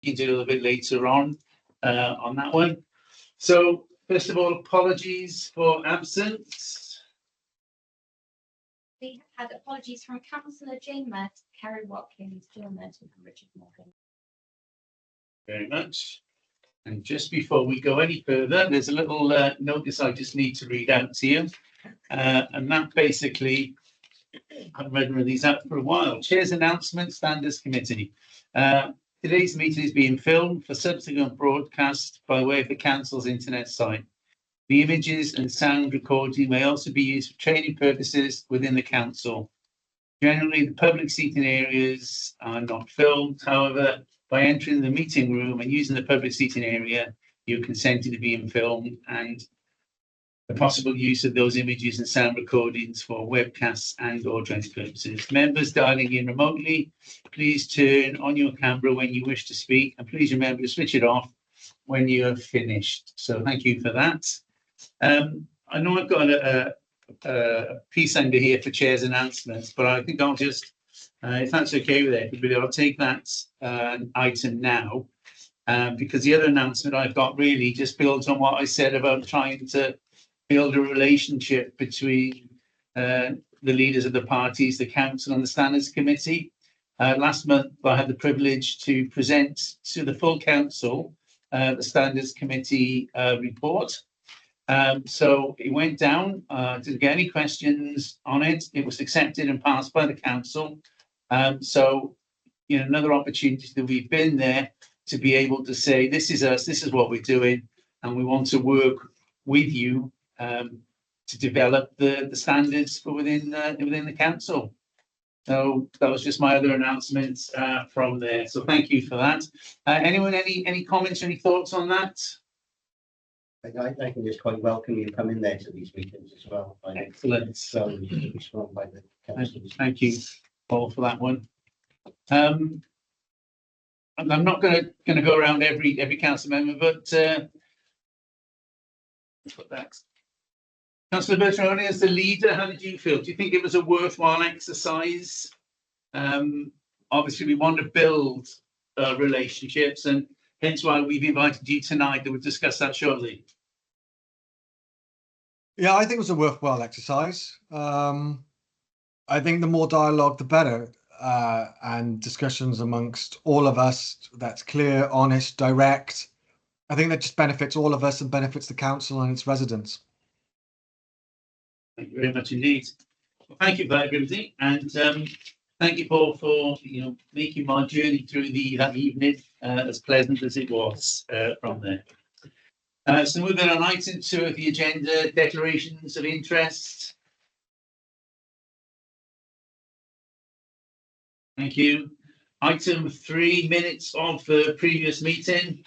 You can do a little bit later on that one. So first of all, apologies for absence. We have had apologies from Councillor Jane Mert, Kerry Watkins, Jill Merton and Richard Morgan. Very much. And just before we go any further, there's a little notice I just need to read out to you. And that basically, I've read one of these out for a while. Chair's announcement, Standards Committee. Today's meeting is being filmed for subsequent broadcast by way of the Council's internet site. The images and sound recording may also be used for training purposes within the Council. Generally, the public seating areas are not filmed. However, by entering the meeting room and using the public seating area, you're consenting to being filmed, and the possible use of those images and sound recordings for webcasts and or training purposes. Members dialing in remotely, please turn on your camera when you wish to speak, and please remember to switch it off when you have finished. So thank you for that. I know I've got a piece under here for Chair's announcements, but I think I'll just, if that's okay with everybody, I'll take that item now, because the other announcement I've got really just builds on what I said about trying to build a relationship between the leaders of the parties, the Council and the Standards Committee. Last month, I had the privilege to present to the full Council the Standards Committee report. So it went down, didn't get any questions on it. It was accepted and passed by the Council. So, you know, another opportunity that we've been there to be able to say, this is us, this is what we're doing, and we want to work with you to develop the standards for within the Council. So that was just my other announcements from there. So thank you for that. Anyone, any comments, any thoughts on that? I can just quite welcome you coming there to these meetings as well. Excellent. So strong by the council. Thank you, Paul, for that one. I'm not going to go around every council member, but put that. Councillor Bertrand, as the leader, how did you feel? Do you think it was a worthwhile exercise? Obviously, we want to build relationships, and hence why we've invited you tonight, and we'll discuss that shortly. Yeah, I think it was a worthwhile exercise. I think the more dialogue, the better, and discussions amongst all of us that's clear, honest, direct. I think that just benefits all of us and benefits the council and its residents. Thank you very much indeed. Well, thank you for that, everybody, and thank you, Paul, for making my journey through that evening as pleasant as it was from there. So moving on, item 2 of the agenda, declarations of interest. Thank you. Item 3, minutes of the previous meeting,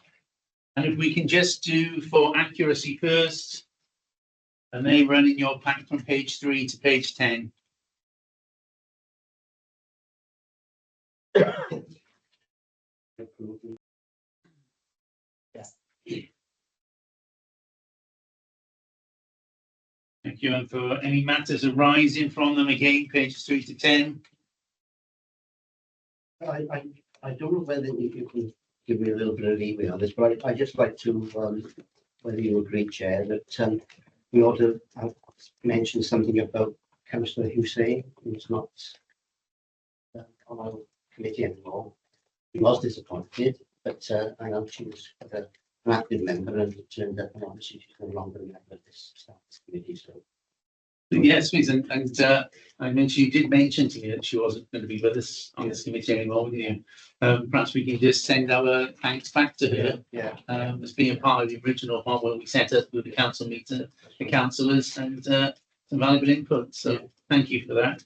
and if we can just do for accuracy first, and they run in your pack from page 3 to page 10. Thank you. And for any matters arising from them, again, pages 3 to 10. I don't know whether you can give me a little bit of leeway on this, but I just like to, whether you agree, Chair, that we ought to mention something about Councillor Hussein, who's not on our committee anymore. He was disappointed, but I know she was an active member, and it turned out that obviously she's no longer a member of this committee. So yes, please, and I mentioned, you did mention to me that she wasn't going to be with us on this committee anymore, didn't you? Perhaps we can just send our thanks back to her. Yeah. As being part of the original one when we set up with the council meeting, the councillors, and some valuable input. So thank you for that.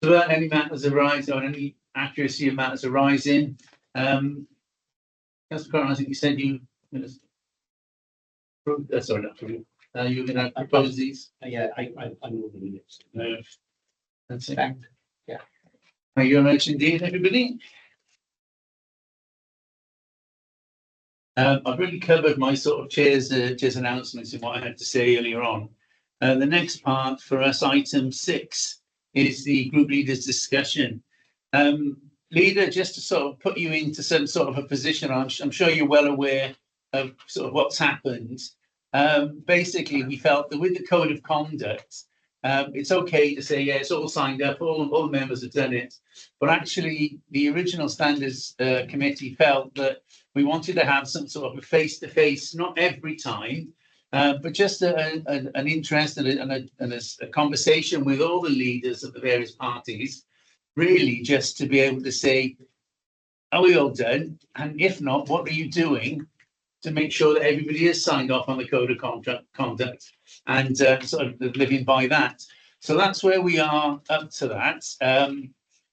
So any matters arise, or any accuracy of matters arising, Councillor Curran, I think you said you sorry, not for you. You're going to propose these? Yeah, I move the minutes. That's it. Fact. Yeah. Thank you very much indeed, everybody. I've really covered my sort of chair's announcements and what I had to say earlier on. The next part for us, item 6, is the group leaders discussion. Leader, just to sort of put you into some sort of a position, I'm sure you're well aware of sort of what's happened. Basically, we felt that with the code of conduct, it's okay to say, yeah, it's all signed up, all the members have done it. But actually, the original standards committee felt that we wanted to have some sort of a face-to-face, not every time, but just an interest and a conversation with all the leaders of the various parties, really just to be able to say, are we all done? And if not, what are you doing to make sure that everybody is signed off on the code of conduct and sort of living by that? So that's where we are up to that.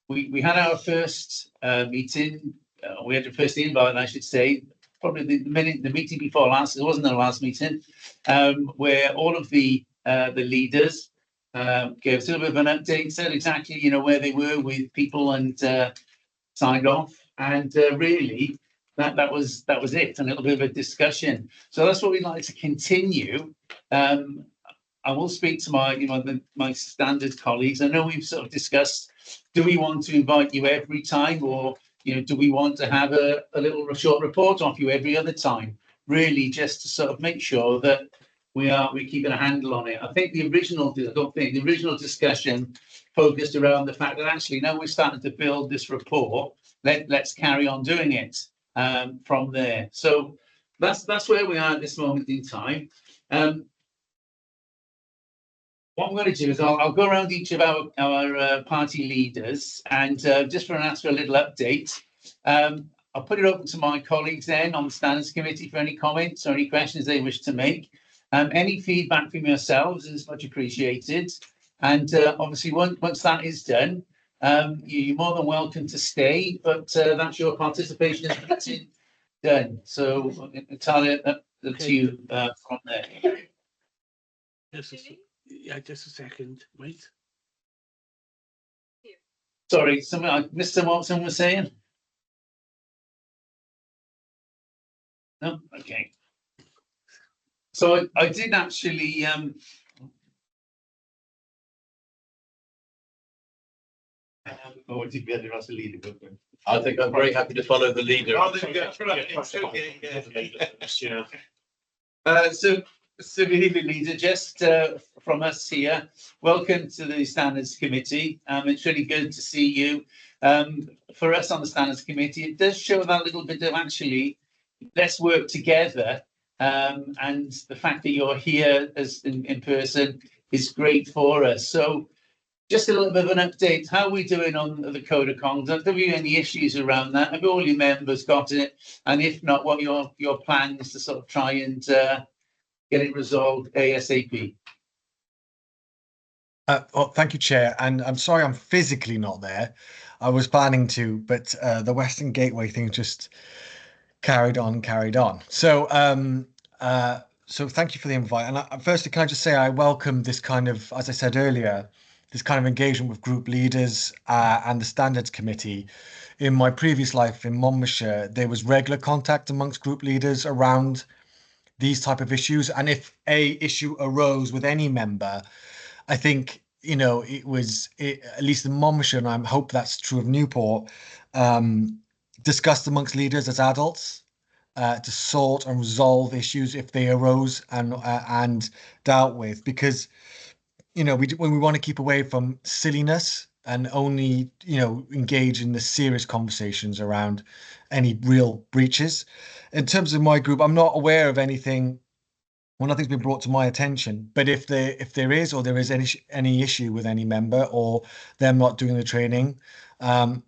We had our first meeting. We had the first invite, I should say, probably the meeting before last. It wasn't the last meeting, where all of the leaders gave us a little bit of an update, said exactly where they were with people and signed off, and really that was it. A little bit of a discussion. So that's what we'd like to continue. I will speak to my standard colleagues. I know we've sort of discussed, do we want to invite you every time, or do we want to have a little short report off you every other time? Really, just to sort of make sure that we're keeping a handle on it. I think the original discussion focused around the fact that actually now we're starting to build this rapport. Let's carry on doing it from there. So that's where we are at this moment in time. What I'm going to do is I'll go around each of our party leaders and just ask for a little update. I'll put it open to my colleagues then on the standards committee for any comments or any questions they wish to make. Any feedback from yourselves is much appreciated. And obviously, once that is done, you're more than welcome to stay, but that's your participation in the meeting done. So entirely up to you from there. Just a second. Wait. Sorry, I missed what someone was saying. No, okay. So I did actually. What did the other leader go for? I think I'm very happy to follow the leader. Oh, there we go. Right. Okay. So good evening, leader. Just from us here, welcome to the Standards Committee. It's really good to see you. For us on the Standards Committee, it does show that little bit of actually, let's work together. And the fact that you're here as in person is great for us. So just a little bit of an update. How are we doing on the code of conduct? Have you any issues around that? Have all your members got it? And if not, what are your plans to sort of try and get it resolved ASAP? Thank you, Chair. And I'm sorry I'm physically not there. I was planning to, but the Western Gateway thing just carried on. So so thank you for the invite. And firstly, can I just say I welcome this kind of, as I said earlier, this kind of engagement with group leaders and the Standards Committee. In my previous life in Monmouthshire, there was regular contact amongst group leaders around these type of issues. And if a issue arose with any member, I think, it was, at least in Monmouthshire, and I hope that's true of Newport, discussed amongst leaders as adults to sort and resolve issues if they arose and dealt with. Because, when we want to keep away from silliness and only, engage in the serious conversations around any real breaches. In terms of my group, I'm not aware of anything. Well, nothing's been brought to my attention. But if there is any issue with any member or them not doing the training, I'm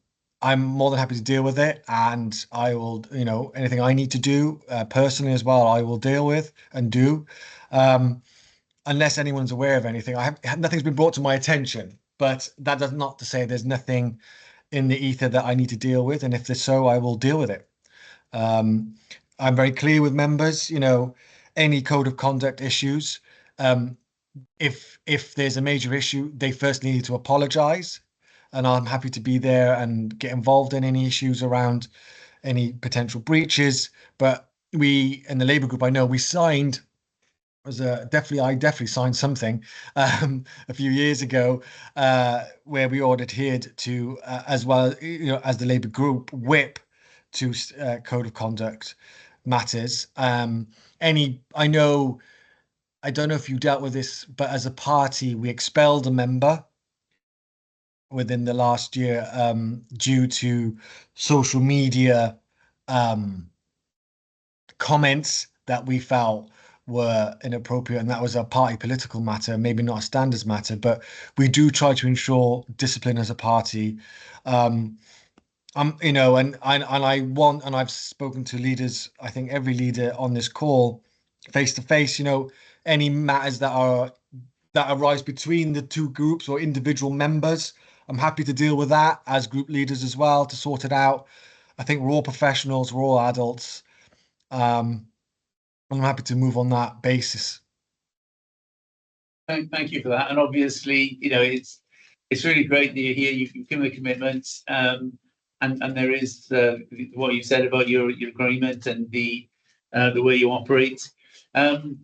more than happy to deal with it, and I will, anything I need to do personally as well, I will deal with and do. Unless anyone's aware of anything, nothing's been brought to my attention. But that does not to say there's nothing in the ether that I need to deal with, and if there's so, I will deal with it. I'm very clear with members. Any code of conduct issues. If there's a major issue, they first need to apologise, and I'm happy to be there and get involved in any issues around any potential breaches. But we in the Labour group, I know we signed was I definitely signed something a few years ago where we all adhered to, as well, as the Labour group whip, to code of conduct matters. I know, I don't know if you dealt with this, but as a party, we expelled a member within the last year due to social media comments that we felt were inappropriate, and that was a party political matter, maybe not a standards matter, but we do try to ensure discipline as a party. I want, and I've spoken to leaders, I think every leader on this call, face to face, any matters that arise between the two groups or individual members, I'm happy to deal with that as group leaders as well, to sort it out. I think we're all professionals, we're all adults. I'm happy to move on that basis. Thank you for that. And obviously, it's really great that you're here. You've given a commitment, and there is what you said about your agreement and the way you operate. I'm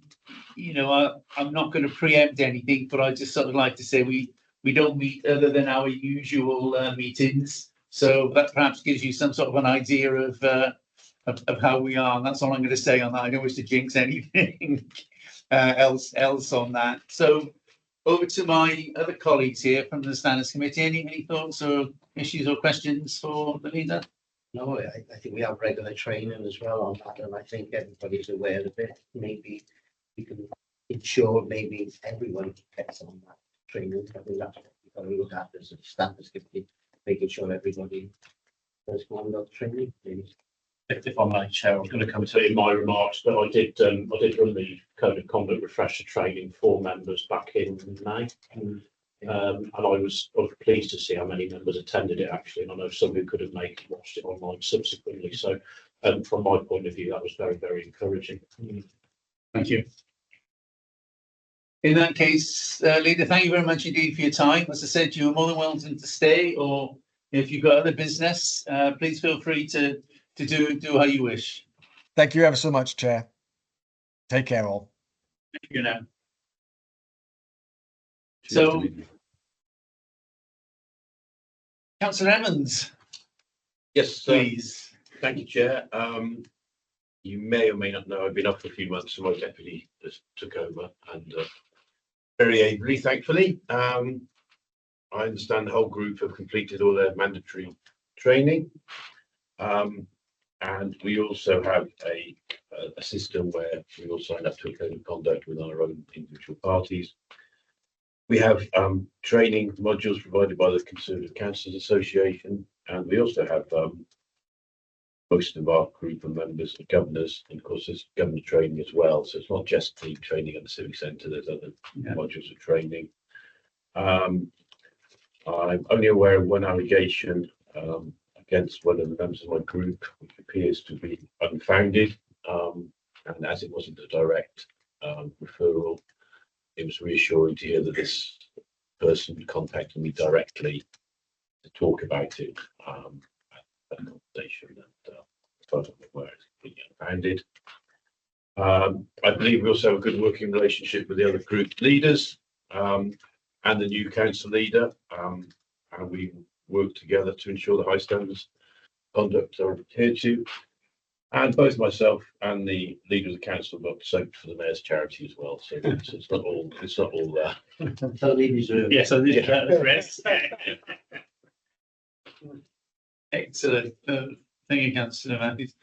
not going to preempt anything, but I just sort of like to say we don't meet other than our usual meetings. So that perhaps gives you some sort of an idea of how we are. And that's all I'm going to say on that. I don't wish to jinx anything else on that. So over to my other colleagues here from the Standards Committee. Any thoughts or issues or questions for the leader? No, I think we have regular training as well on that, and I think everybody's aware of it. Maybe we can ensure maybe everyone gets on that training. I think that's what we've got to look at as a Standards Committee, making sure everybody does go on that training. Please. If I may, Chair, I was going to come to it in my remarks, but I did run the Code of Conduct refresher training for members back in May. And I was pleased to see how many members attended it actually, and I know some who could have watched it online subsequently. So from my point of view, that was very, very encouraging. Thank you. In that case, leader, thank you very much indeed for your time. As I said, you are more than welcome to stay, or if you've got other business, please feel free to do how you wish. Thank you ever so much, Chair. Take care, all. Thank you now. So, Councillor Evans. Yes, please. Thank you, Chair. You may or may not know I've been off for a few months, so my deputy just took over, and very ably, thankfully. I understand the whole group have completed all their mandatory training. And we also have a system where we all sign up to a code of conduct with our own individual parties. We have training modules provided by the Conservative Councillors Association, and we also have most of our group of members are governors, and of course there's governor training as well. So it's not just the training at the Civic Centre, there's other modules of training. I'm only aware of one allegation against one of the members of my group, which appears to be unfounded, and as it wasn't a direct referral, it was reassuring to hear that this person contacted me directly to talk about it at a conversation, and as far as I'm aware, it's completely unfounded. I believe we also have a good working relationship with the other group leaders and the new council leader, and we work together to ensure the high standards of conduct are adhered to. And both myself and the leader of the council got soaked for the mayor's charity as well. So it's not all there. Yes, I did that rest. Excellent. Thank you, Councillor Matthews.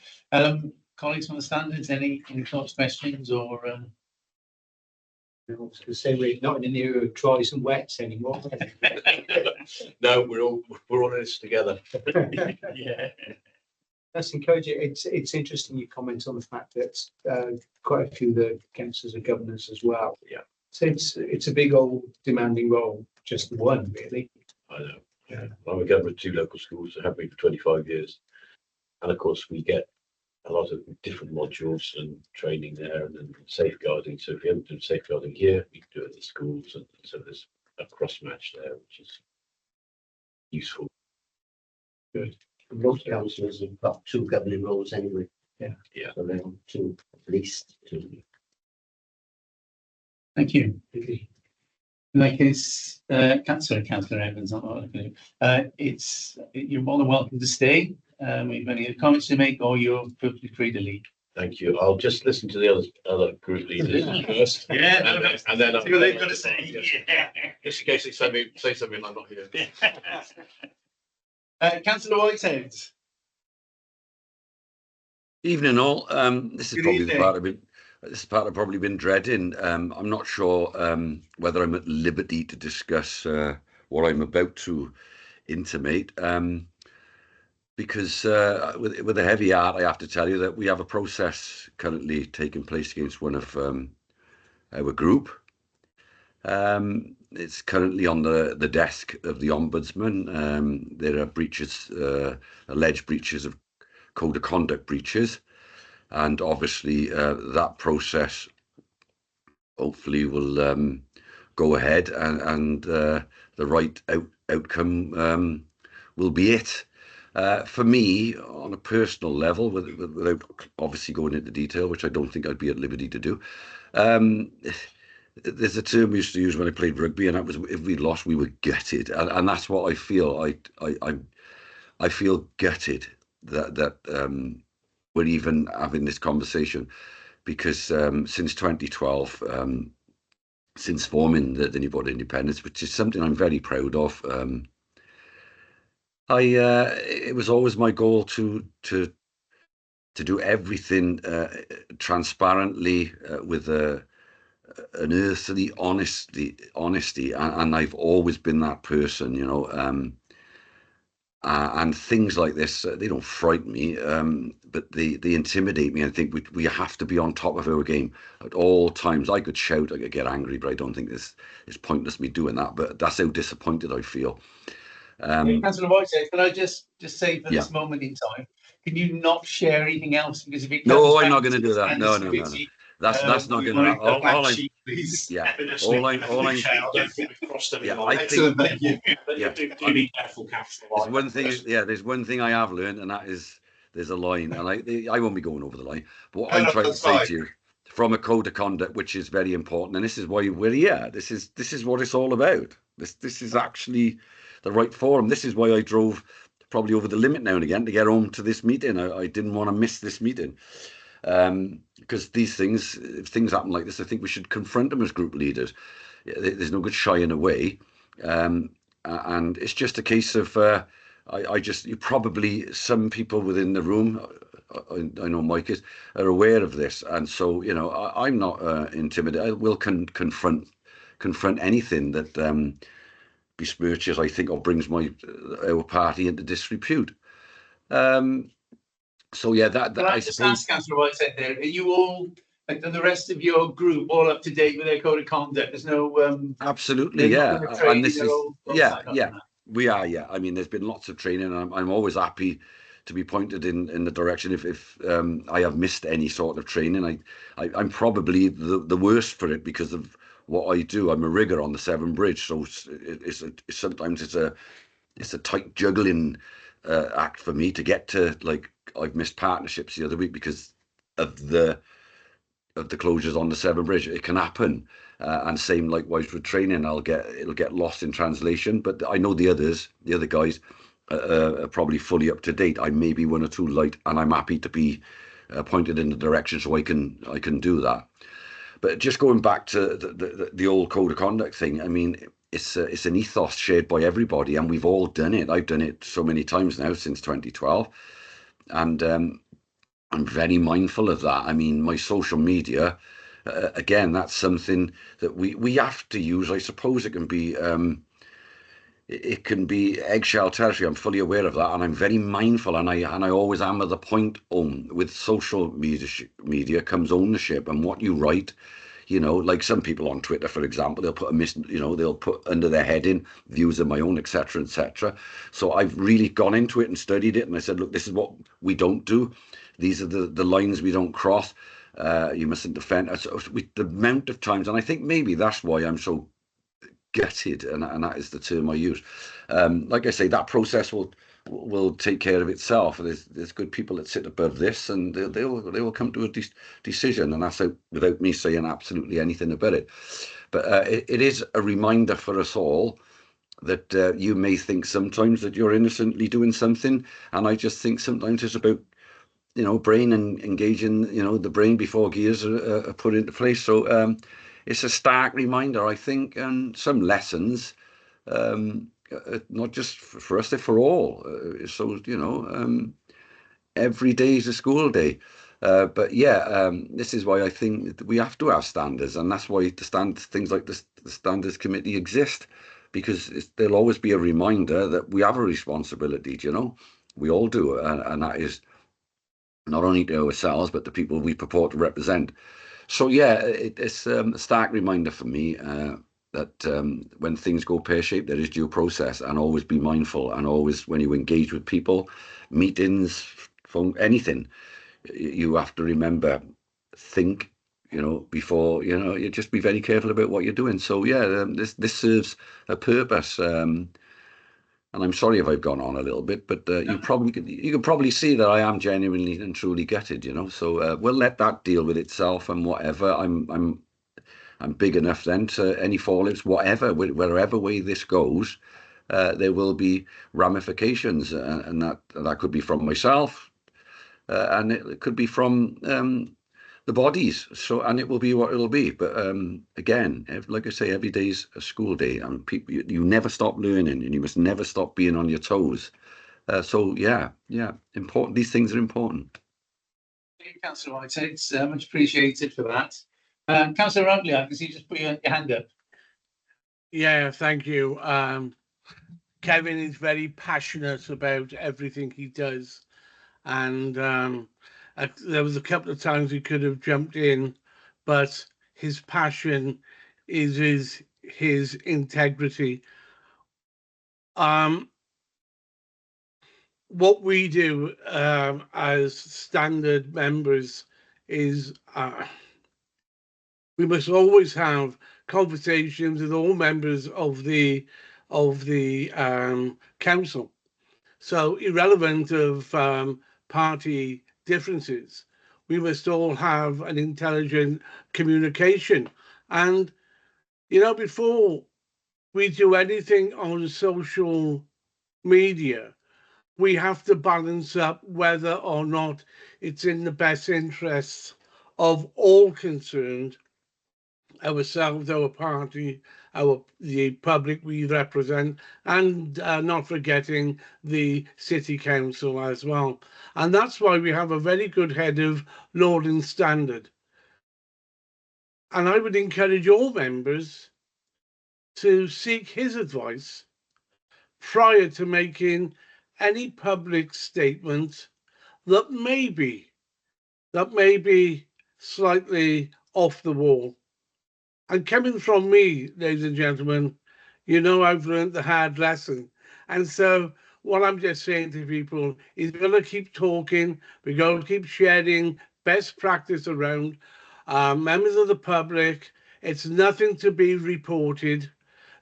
Colleagues from the Standards, any thoughts, questions, or? I was going to say we're not in the era of tries and wets anymore. No, we're all in this together. Yeah. That's encouraging. It's interesting you comment on the fact that quite a few of the councillors are governors as well. Yeah. So it's a big old demanding role, just the one really. I know. Yeah. I'm a governor of 2 local schools, I have been for 25 years. And of course we get a lot of different modules and training there, and then safeguarding. So if we haven't done safeguarding here, we can do it in the schools, and so there's a cross match there, which is useful. Good. Most councillors have got 2 governing roles anyway. Yeah. Yeah. So they're on 2, at least 2. Thank you. Like it's, Councillor Evans, not looking at you. You're more than welcome to stay. We've any comments to make, or you're perfectly free to leave. Thank you. I'll just listen to the other group leaders first. Yeah, And then see what they've got to say. Just in case they say something I'm not here. Councillor Whitehead. Evening all. This is Good probably evening. the part I've probably been dreading. I'm not sure whether I'm at liberty to discuss what I'm about to intimate. Because with a heavy heart, I have to tell you that we have a process currently taking place against one of our group. It's currently on the desk of the Ombudsman. There are breaches, alleged breaches of code of conduct breaches, and obviously that process hopefully will go ahead, and the right outcome will be it. For me, on a personal level, without obviously going into detail, which I don't think I'd be at liberty to do, there's a term we used to use when I played rugby, and that was if we lost, we were gutted, and that's what I feel. I feel gutted that we're even having this conversation, because since 2012, since forming the Newport Independence, which is something I'm very proud of, it was always my goal to do everything transparently, with an earthly honesty, and I've always been that person, you know. And things like this, they don't frighten me, but they intimidate me. I think we have to be on top of our game at all times. I could shout, I could get angry, but I don't think it's pointless me doing that. But that's how disappointed I feel. Councillor Whitehead, can I just say for this moment in time, can you not share anything else? Because if it No, comes I'm not back going to do that. No. That's not going to happen. All I think. Yeah, be careful, Councillor. There's one thing I have learned, and that is there's a line, and I won't be going over the line. But what I'm trying to say to you, from a code of conduct, which is very important, and this is why we're here. This is what it's all about. This is actually the right forum. This is why I drove probably over the limit now and again to get home to this meeting. I didn't want to miss this meeting, because these things, if things happen like this, I think we should confront them as group leaders. There's no good shying away, and it's just a case of you probably, some people within the room, I know Mike are aware of this, and so, you know, I'm not intimidated. I will confront anything that besmirches, I think, or brings our party into disrepute. So yeah, that I just ask Councillor Whitehead there, are you all, like the rest of your group, all up to date with their code of conduct? There's no absolutely, yeah, and this is we are, yeah. I mean, there's been lots of training, and I'm always happy to be pointed in the direction if I have missed any sort of training. I'm probably the worst for it because of what I do. I'm a rigger on the Severn Bridge, so sometimes it's a tight juggling act for me to get to, like, I've missed partnerships the other week because of the closures on the Severn Bridge. It can happen, and same likewise with training. It'll get lost in translation, but I know the other guys are probably fully up to date. I may be one or two light, and I'm happy to be pointed in the direction so I can do that. But just going back to the old code of conduct thing, I mean, it's an ethos shared by everybody, and we've all done it. I've done it so many times now since 2012, and I'm very mindful of that. I mean, my social media, again, that's something that we have to use. I suppose it can be eggshell territory. I'm fully aware of that, and I'm very mindful, and I always hammer the point home. With social media comes ownership, and what you write. You know, like some people on Twitter, for example, they'll put they'll put under their heading views of my own, etc., etc. So I've really gone into it and studied it, and I said, look, this is what we don't do. These are the lines we don't cross. You mustn't offend us. The amount of times, and I think maybe that's why I'm so gutted, and that is the term I use. Like I say, that process will will take care of itself. There's good people that sit above this, and they will come to a decision, and that's without me saying absolutely anything about it. But it is a reminder for us all that you may think sometimes that you're innocently doing something, and I just think sometimes it's about, you know, brain and engaging, you know, the brain before gears are put into place. So it's a stark reminder, I think, and some lessons, not just for us, they're for all. So, you know, every day is a school day. But yeah, this is why I think that we have to have standards, and that's why things like the standards committee exist, because there'll always be a reminder that we have a responsibility. You know, we all do, and that is not only to ourselves but the people we purport to represent. So yeah, it's a stark reminder for me that when things go pear-shaped, there is due process, and always be mindful, and always when you engage with people, meetings, phone, anything, you have to remember, think, you know, before, you know, you just be very careful about what you're doing. So yeah, this serves a purpose. And I'm sorry if I've gone on a little bit, but you can probably see that I am genuinely and truly gutted, you know. So we'll let that deal with itself, and whatever. I'm big enough then to any fallouts, whatever, wherever way this goes, there will be ramifications, and that could be from myself, and it could be from the bodies. So, and it will be what it'll be. But again, like I say, every day's a school day, and people, you never stop learning, and you must never stop being on your toes. So yeah, important. These things are important. Thank you, Councillor White. It's much appreciated for that. Councillor Rutley, I can see you just put your hand up. Yeah, thank you. Kevin is very passionate about everything he does, and there was a couple of times he could have jumped in, but his passion is his integrity. What we do as standard members is we must always have conversations with all members of the council. So irrelevant of party differences, we must all have an intelligent communication. And, you know, before we do anything on social media, we have to balance up whether or not it's in the best interests of all concerned, ourselves, our party, the public we represent, and not forgetting the city council as well. And that's why we have a very good head of law and standard. And I would encourage all members to seek his advice prior to making any public statement that may be slightly off the wall. And coming from me, ladies and gentlemen, you know I've learned the hard lesson. And so what I'm just saying to people is we're going to keep talking, we're going to keep sharing best practice around members of the public. It's nothing to be reported.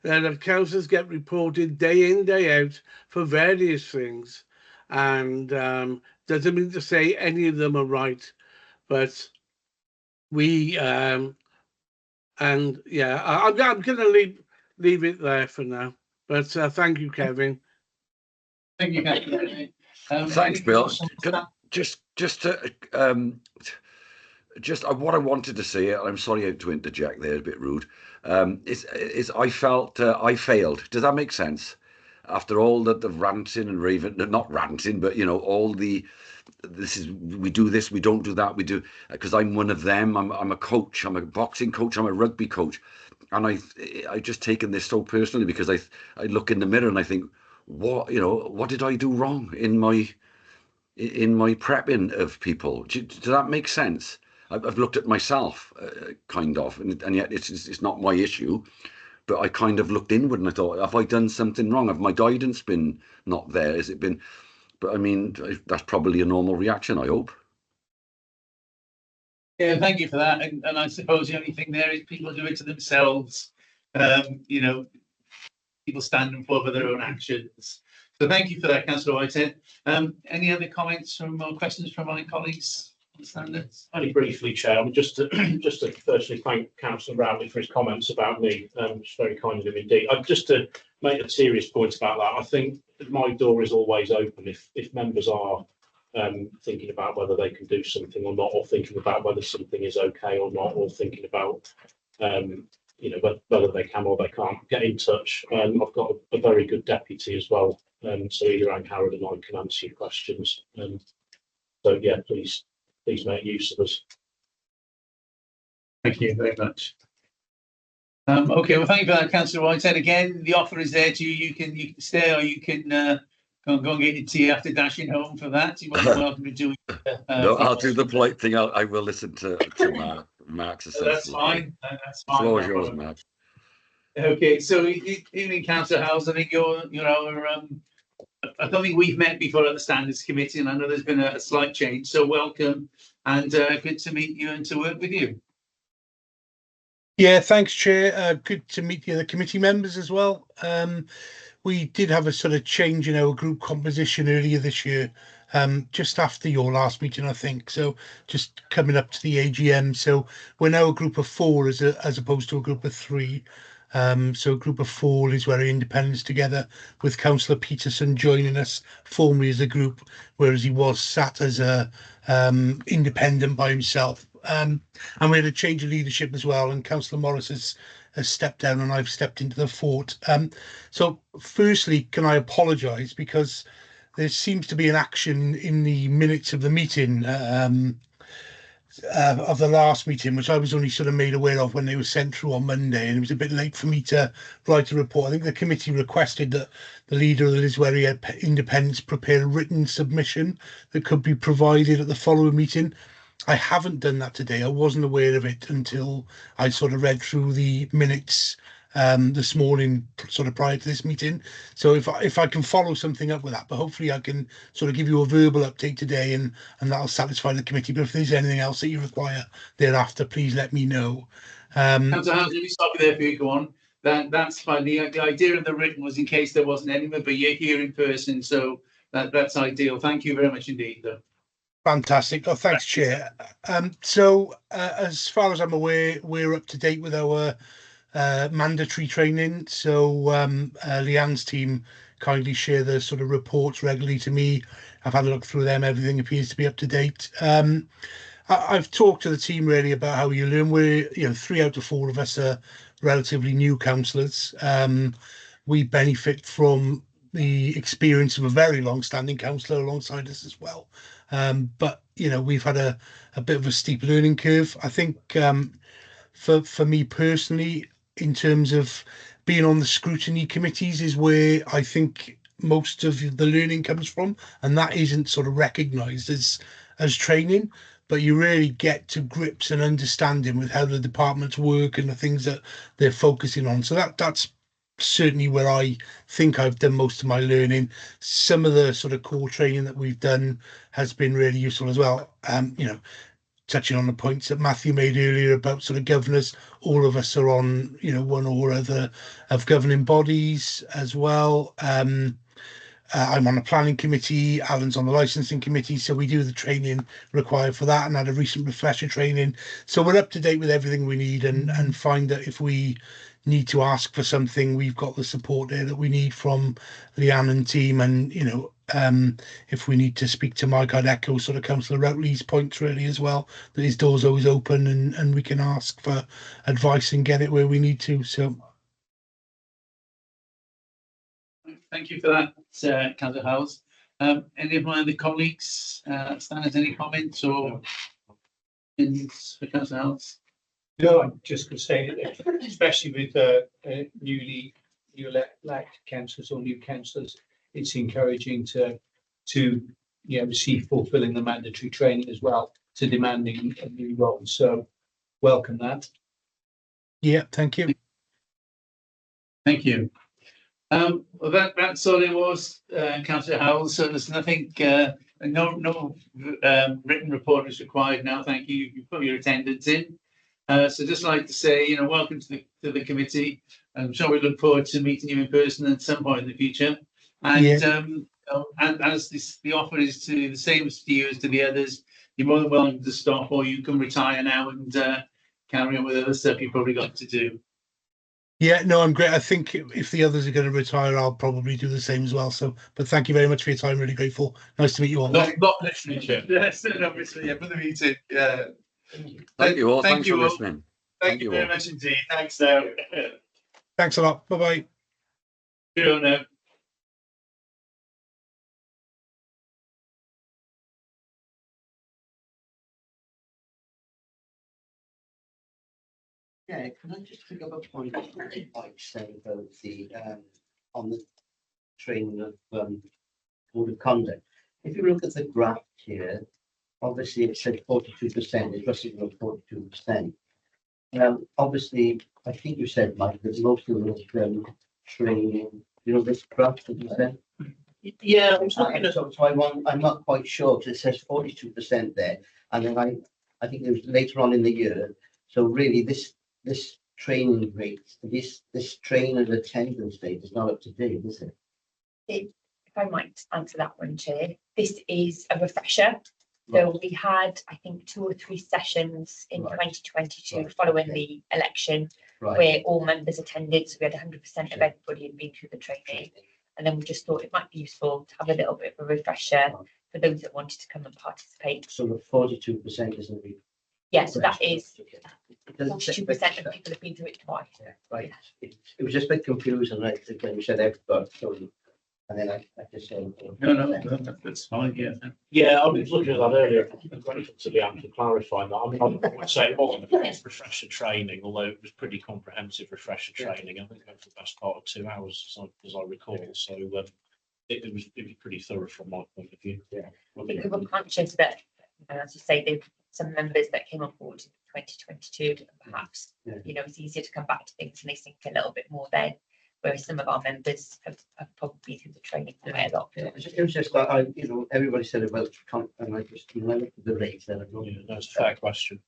That councils get reported day in, day out for various things. And doesn't mean to say any of them are right, but we and yeah, I'm going to leave it there for now. But thank you, Kevin. Thank you, Councillor. Thanks, Bill. Just what I wanted to say, and I'm sorry to interject there, a bit rude, is I felt I failed. Does that make sense? After all the ranting and raving, not ranting, but you know, all the we do this, we don't do that, we do, because I'm one of them. I'm a coach, I'm a boxing coach, I'm a rugby coach, and I just taken this so personally, because I look in the mirror and I think, what did I do wrong in my prepping of people? Does that make sense? I've looked at myself, kind of, and yet it's not my issue. But I kind of looked inward and I thought, have I done something wrong? Have my guidance been not there? Has it been? But I mean, that's probably a normal reaction, I hope. Yeah, thank you for that. And I suppose the only thing there is people do it to themselves. You know, people stand and for their own actions. So thank you for that, Councillor Whitehead. Any other comments from or questions from my colleagues on standards? Only briefly, Chair, I mean, just to firstly thank Councillor Rowley for his comments about me. It's very kind of him indeed. Just to make a serious point about that, I think my door is always open if members are thinking about whether they can do something or not, or thinking about whether something is okay or not, or thinking about whether they can or they can't, get in touch. I've got a very good deputy as well, so either Anne Howard and I can answer your questions. So yeah, please make use of us. Thank you very much. Okay, well, thank you for that, Councillor Whitehead. Again, the offer is there to you. You can stay, or you can go and get your tea after dashing home for that. You're welcome to do it. No, I'll do the polite thing. I will listen to Mark's assessment. That's fine. That's fine. Floor is yours, Mark. Okay, so evening, Councillor Howes. I think you're our. I don't think we've met before at the Standards Committee, and I know there's been a slight change. So welcome, and good to meet you and to work with you. Yeah, thanks, Chair. Good to meet the other committee members as well. We did have a sort of change in our group composition earlier this year, just after your last meeting, I think. So just coming up to the AGM. So we're now a group of 4 as opposed to a group of 3. So a group of 4 is where independents together, with Councillor Peterson joining us formally as a group, whereas he was sat as a independent by himself. And we had a change of leadership as well, and Councillor Morris has stepped down and I've stepped into the fort. So firstly, can I apologise, because there seems to be an action in the minutes of the meeting, of the last meeting, which I was only sort of made aware of when they were sent through on Monday, and it was a bit late for me to write a report. I think the committee requested that the leader of the Lisweria Independents prepare a written submission that could be provided at the following meeting. I haven't done that today. I wasn't aware of it until I sort of read through the minutes this morning, sort of prior to this meeting. So if I can follow something up with that, but hopefully I can sort of give you a verbal update today, and that'll satisfy the committee. But if there's anything else that you require thereafter, please let me know. Councillor Howes, let me stop you there for you. Go on. That's fine. The idea of the written was in case there wasn't anyone, but you're here in person, so that's ideal. Thank you very much indeed, though. Fantastic. Oh, thanks, Chair. So as far as I'm aware, we're up to date with our mandatory training. So Leanne's team kindly share the sort of reports regularly to me. I've had a look through them. Everything appears to be up to date. I've talked to the team really about how you learn. We're 3 out of 4 of us are relatively new councillors. We benefit from the experience of a very long-standing councillor alongside us as well. But we've had a bit of a steep learning curve. I think for me personally, in terms of being on the scrutiny committees, is where I think most of the learning comes from, and that isn't sort of recognised as training, but you really get to grips and understanding with how the departments work and the things that they're focusing on. So that's certainly where I think I've done most of my learning. Some of the sort of core training that we've done has been really useful as well. Touching on the points that Matthew made earlier about sort of governors, all of us are on, one or other of governing bodies as well. I'm on a planning committee, Alan's on the licensing committee, so we do the training required for that, and had a recent refresher training. So we're up to date with everything we need, and find that if we need to ask for something, we've got the support there that we need from Leanne and team. And if we need to speak to Mike, I'd echo sort of Councillor Routley's points really as well, that his door's always open, and we can ask for advice and get it where we need to. So thank you for that, Councillor Howes. Any of my other colleagues, standards, any comments or for Councillor Howes? No, I'm just going to say that, especially with newly elected councillors or new councillors, it's encouraging to receive fulfilling the mandatory training as well, to demanding a new role. So welcome that. Yeah, thank you. Thank you. Well, that's all it was, Councillor Howells. So there's nothing, no written report is required now. Thank you. You put your attendance in. So just like to say, welcome to the committee. I'm sure we look forward to meeting you in person at some point in the future. And, Yeah. And as the offer is to the same as to you as to the others, you're more than welcome to stop, or you can retire now and carry on with other stuff you've probably got to do. Yeah, no, I'm great. I think if the others are going to retire, I'll probably do the same as well. So, but thank you very much for your time. Really grateful. Nice to meet you all. Not literally, Chair. Yes, obviously, yeah, for the meeting. Yeah. Thank you all. Thank Thanks you for all. listening. Thank you very much indeed. Thanks, now. Thanks a lot. Bye bye. Now. Yeah, can I just pick up a point Mike said about the on the training of code of conduct? If you look at the graph here, obviously it said 42%, it's roughly around 42%. Obviously, I think you said, Mike, that most of the training, you know, this graph that you said. Yeah, I was looking at. So I'm not quite sure, because it says 42% there, and then I think it was later on in the year. So really, this training rate, this training attendance rate is not up to date, is it? If I might answer that one, Chair, this is a refresher. So we had, I think, 2 or 3 sessions in 2022 following the election where all members attended. So we had 100% of everybody had been through the training. And then we just thought it might be useful to have a little bit of a refresher for those that wanted to come and participate. So the 42% isn't really. Yeah, so that is Doesn't say- 42% of people have been through it twice. Yeah, right. It was just a bit confusing, right? When you said everybody, and then I just said. No, that's fine. Yeah. Yeah, I was looking at that earlier. I'm grateful to Leanne for clarifying that. I mean, I would say it wasn't a refresher training, although it was pretty comprehensive refresher training. I think it was the best part of 2 hours, as I recall. So it was pretty thorough from my point of view. Yeah. We were conscious that, as you say, there were some members that came on board in 2022, and perhaps it's easier to come back to things and they think a little bit more then. Whereas some of our members have probably been through the training quite a lot. It was just that everybody said about, and I just looked at the rates and That's a fair question.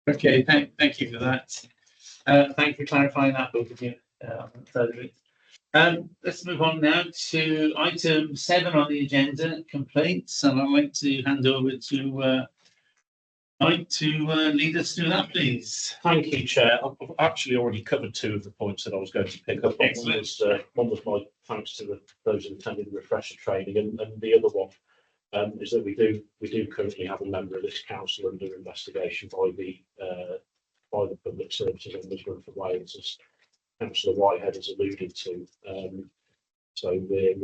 Okay, thank you for that. Thank you for clarifying that, both of you. Let's move on now to item 7 on the agenda, complaints, and I'd like to hand over to Mike to lead us through that, please. Thank you, Chair. I've actually already covered 2 of the points that I was going to pick up on. One was my thanks to those who attended the refresher training, and the other one is that we do currently have a member of this council under investigation by the Public Services Ombudsman for Wales, as Councillor Whitehead has alluded to. So we're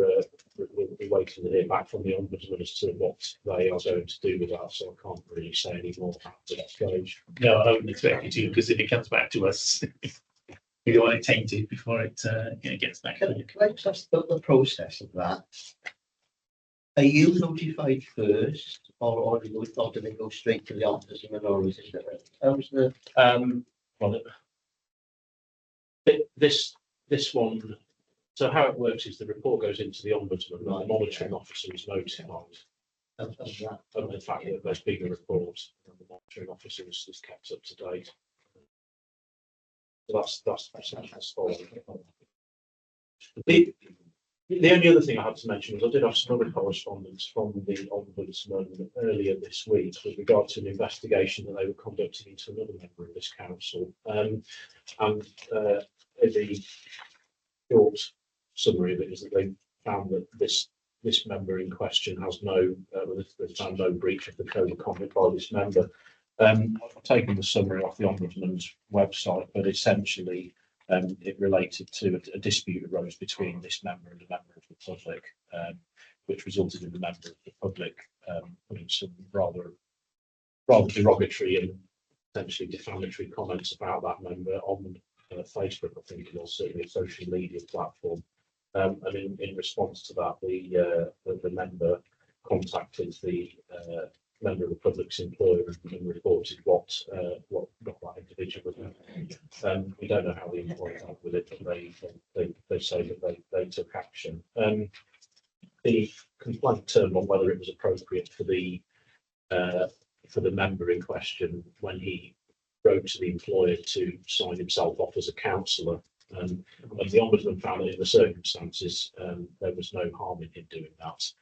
waiting to hear back from the Ombudsman as to what they are going to do with that. So I can't really say any more at this stage. No, I wouldn't expect you to, because if it comes back to us, we don't want it tainted before it gets back. Can I just ask the process of that? Are you notified first, or do they go straight to the Ombudsman, or is it how's the? Well, this one. So how it works is the report goes into the Ombudsman, and the monitoring officer is notified of the fact that there's been a report, and the monitoring officer is kept up to date. So that's the process followed. The only other thing I had to mention was I did have some other correspondence from the Ombudsman earlier this week with regard to an investigation that they were conducting into another member of this council. In the short summary of it is that they found that this member in question has they found no breach of the code of conduct by this member. I've taken the summary off the Ombudsman's website, but essentially it related to a dispute arose between this member and a member of the public, which resulted in the member of the public putting some rather derogatory and potentially defamatory comments about that member on Facebook, I think, or certainly a social media platform. And in response to that, the member contacted the member of the public's employer and reported what that individual was doing. We don't know how the employer dealt with it, but they say that they took action. The complaint turned on whether it was appropriate for the member in question, when he wrote to the employer to sign himself off as a counsellor, And the Ombudsman found that in the circumstances, there was no harm in him doing that,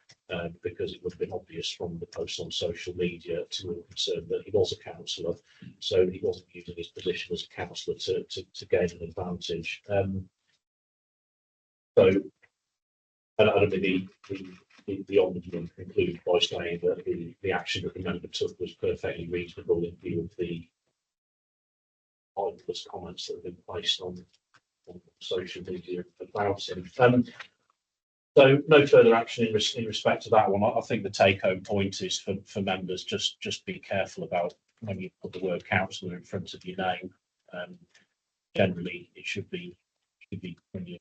because it would have been obvious from the posts on social media to all concerned that he was a councillor, so he wasn't using his position as a councillor to gain an advantage. So, and I mean, the Ombudsman concluded by saying that the action that the member took was perfectly reasonable in view of the mindless comments that have been placed on social media about him. So no further action in respect to that one. I think the take-home point is for members, just be careful about when you put the word councillor in front of your name. Generally, it should be when you're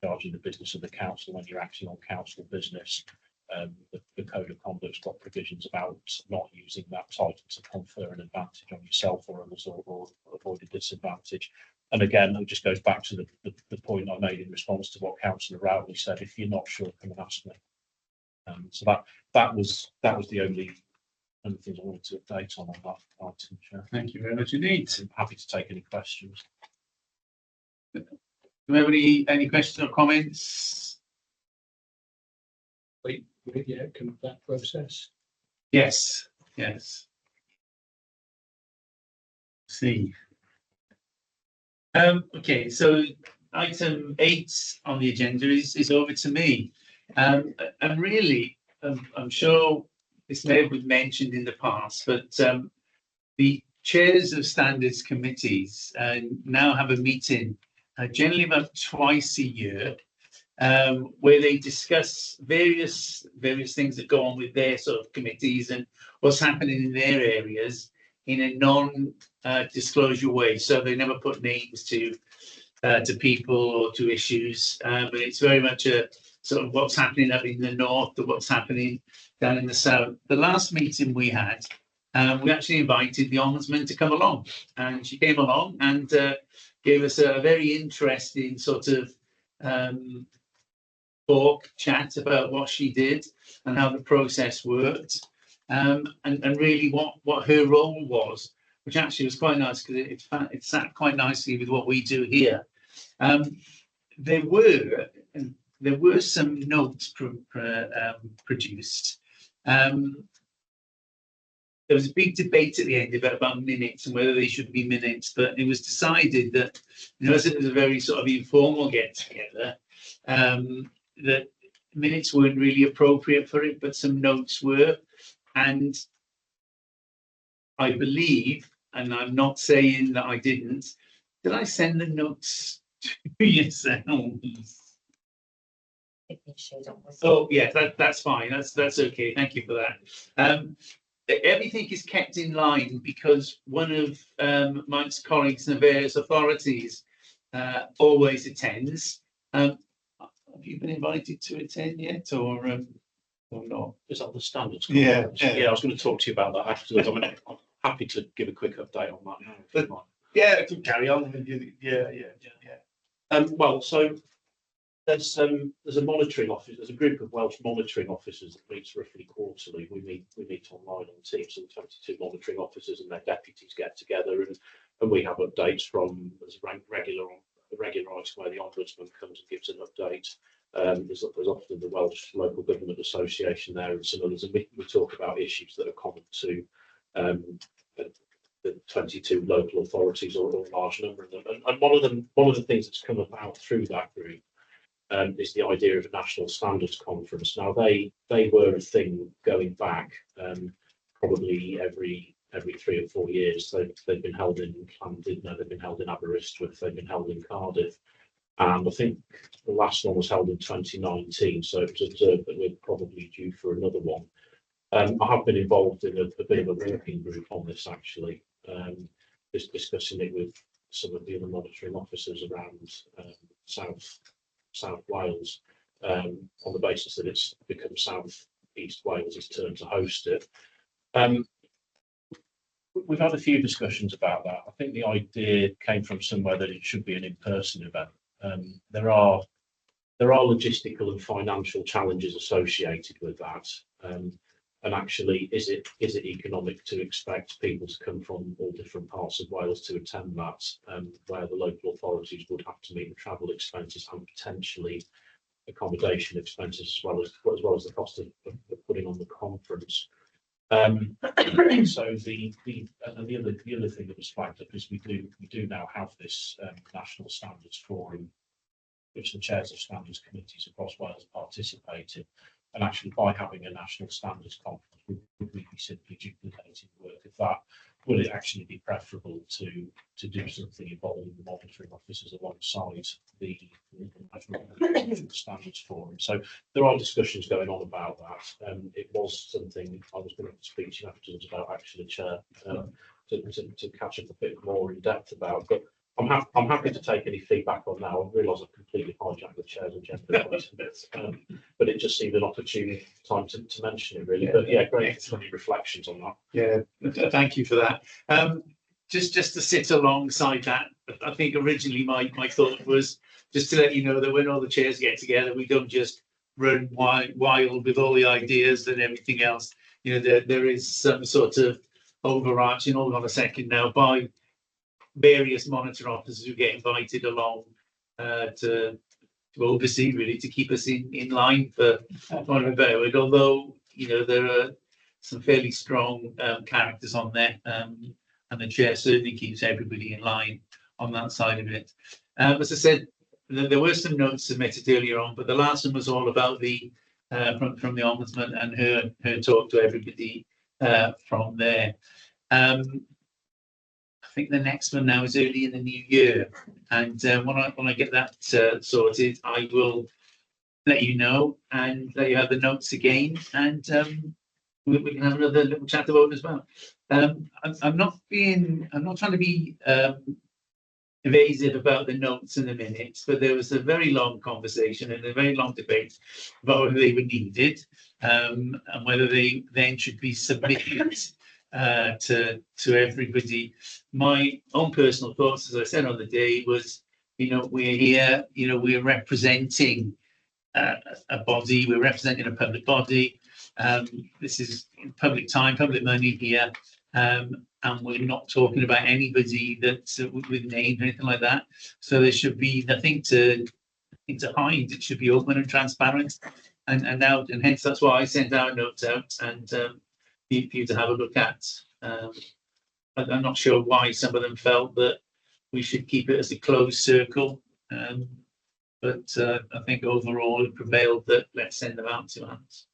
charging the business of the council, when you're acting on council business. The code of conduct's got provisions about not using that title to confer an advantage on yourself or others, or avoid a disadvantage. And again, it just goes back to the point I made in response to what Councillor Rowley said. If you're not sure, come and ask me. So that was the only things I wanted to update on that item, Chair. Thank you very much indeed. I'm happy to take any questions. Do we have any questions or comments? Wait, the outcome of that process. Yes. See. Okay, so item 8 on the agenda is over to me. And really, I'm sure this may have been mentioned in the past, but the chairs of standards committees now have a meeting generally about twice a year, where they discuss various things that go on with their sort of committees and what's happening in their areas in a non-disclosure way. So they never put names to people or to issues, but it's very much a sort of what's happening up in the north or what's happening down in the south. The last meeting we had, we actually invited the Ombudsman to come along, and she came along and gave us a very interesting sort of chat about what she did and how the process worked, and really what her role was, which actually was quite nice because it sat quite nicely with what we do here. There were some notes produced. There was a big debate at the end about minutes and whether they should be minutes, but it was decided that, as it was a very sort of informal get together, that minutes weren't really appropriate for it, but some notes were. And I believe, and I'm not saying that I did I send the notes to yourselves? Oh yeah, that's fine. That's okay. Thank you for that. Everything is kept in line because one of Mike's colleagues in the various authorities always attends. Have you been invited to attend yet, or not? Is that the standards? Yeah. I was going to talk to you about that afterwards. I'm happy to give a quick update on that now. If you like. Yeah, to carry on. Yeah. Well, so there's a monitoring office. There's a group of Welsh monitoring officers that meets roughly quarterly. We meet online on Teams, and 22 monitoring officers and their deputies get together, and we have updates from as a regular item where the Ombudsman comes and gives an update. There's often the Welsh Local Government Association there and some others, and we talk about issues that are common to the 22 local authorities or a large number of them. And one of the things that's come about through that group is the idea of a national standards conference. Now they were a thing going back probably every 3 or 4 years. They've been held in Llandudno, they've been held in Aberystwyth, they've been held in Cardiff, and I think the last one was held in 2019. So it's observed that we're probably due for another one. I have been involved in a bit of a working group on this actually, discussing it with some of the other monitoring officers around South Wales, on the basis that it's become South East Wales' turn to host it. We've had a few discussions about that. I think the idea came from somewhere that it should be an in-person event. There are logistical and financial challenges associated with that. And actually, is it economic to expect people to come from all different parts of Wales to attend that, where the local authorities would have to meet the travel expenses and potentially accommodation expenses as well as the cost of putting on the conference. So the other thing that was flagged up is we do now have this national standards forum, which the chairs of standards committees across Wales participate in. And actually, by having a national standards conference, would we be simply duplicating the work of that? Would it actually be preferable to do something involving the monitoring officers alongside the national standards forum? So there are discussions going on about that. It was something I was going to speak to you afterwards about, actually, Chair, to catch up a bit more in depth about. But I'm happy to take any feedback on now. I realise I've completely hijacked the chair's agenda, but it just seemed an opportune time to mention it, really. But yeah, great. Any reflections on that? Yeah, thank you for that. Just to sit alongside that, I think originally my thought was just to let you know that when all the chairs get together, we don't just run wild with all the ideas and everything else. You know, there is some sort of overarching, hold on a second now, by various monitor officers who get invited along to oversee, really, to keep us in line, for want of a better word. Although, you know, there are some fairly strong characters on there, and the chair certainly keeps everybody in line on that side of it. As I said, there were some notes submitted earlier on, but the last one was all about the from the Ombudsman and her talk to everybody from there. I think the next one now is early in the new year, and when I get that sorted, I will let you know and let you have the notes again, and we can have another little chat about it as well. I'm not trying to be evasive about the notes and the minutes, but there was a very long conversation and a very long debate about whether they were needed, and whether they then should be submitted to everybody. My own personal thoughts, as I said on the day, was, you know, we're here, you know, we're representing a body, we're representing a public body. This is public time, public money here, and we're not talking about anybody that's with names or anything like that. So there should be nothing to hide. It should be open and transparent. And hence that's why I sent our notes out and for you to have a look at. I'm not sure why some of them felt that we should keep it as a closed circle, but I think overall it prevailed that let's send them out to us.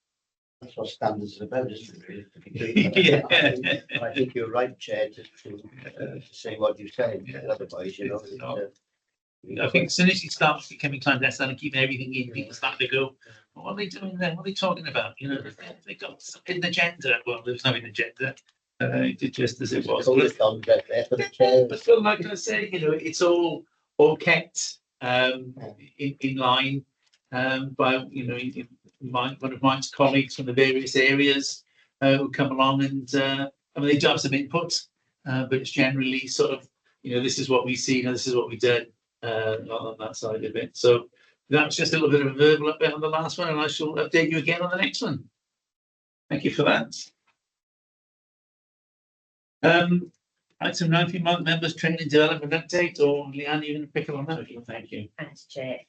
That's what standards are about, isn't it? Really? Yeah. I think you're right, Chair, to say what you said. Otherwise, you know. I think as soon as you start becoming clandestine and keeping everything in, people start to go, what are they doing there? What are they talking about? You know, they got some hidden agenda. Well, there's no hidden agenda. It just as it was. But like I say, you know, it's all kept in line by, you know, one of Mike's colleagues from the various areas who come along, and I mean, they do have some input, but it's generally sort of, you know, this is what we see, you know, this is what we did on that side of it. So that's just a little bit of a verbal update on the last one, and I shall update you again on the next one. Thank you for that. Item 19, members training development update, or Leanne, you going to pick up on that? Thank you. Thanks, Chair.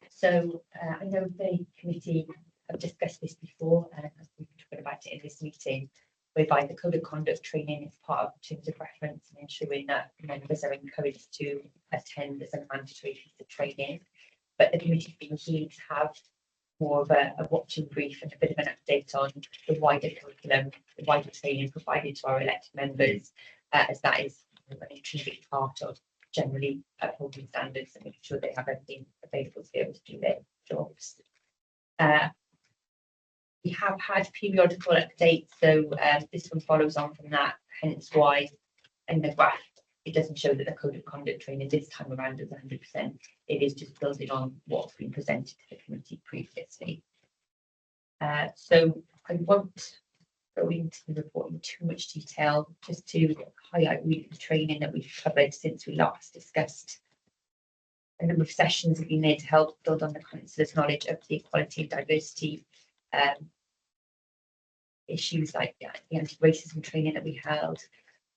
So I know the committee have discussed this before, and we've talked about it in this meeting, whereby the code of conduct training is part of terms of reference and ensuring that members are encouraged to attend as a mandatory piece of training. But the committee's been keen to have more of a watching brief and a bit of an update on the wider curriculum, the wider training provided to our elected members, as that is an intrinsic part of generally upholding standards and making sure they have everything available to be able to do their jobs. We have had periodical updates, so this one follows on from that, hence why in the graph it doesn't show that the code of conduct training this time around is 100%. It is just building on what's been presented to the committee previously. So I won't go into the report in too much detail, just to highlight really the training that we've covered since we last discussed. A number of sessions have been made to help build on the councillors' knowledge of the equality and diversity issues like the anti-racism training that we held,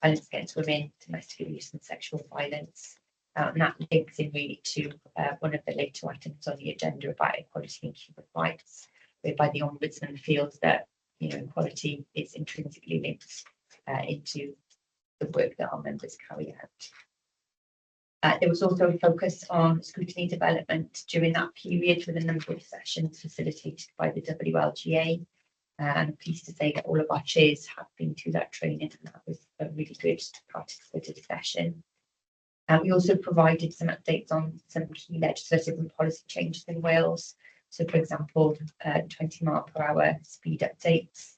violence against women, domestic abuse and sexual violence. And that links in really to one of the later items on the agenda about equality and human rights, whereby the Ombudsman feels that equality is intrinsically linked into the work that our members carry out. There was also a focus on scrutiny development during that period with a number of sessions facilitated by the WLGA. And I'm pleased to say that all of our chairs have been to that training, and that was a really good participative session. We also provided some updates on some key legislative and policy changes in Wales. So, for example, 20-mile-per-hour speed updates,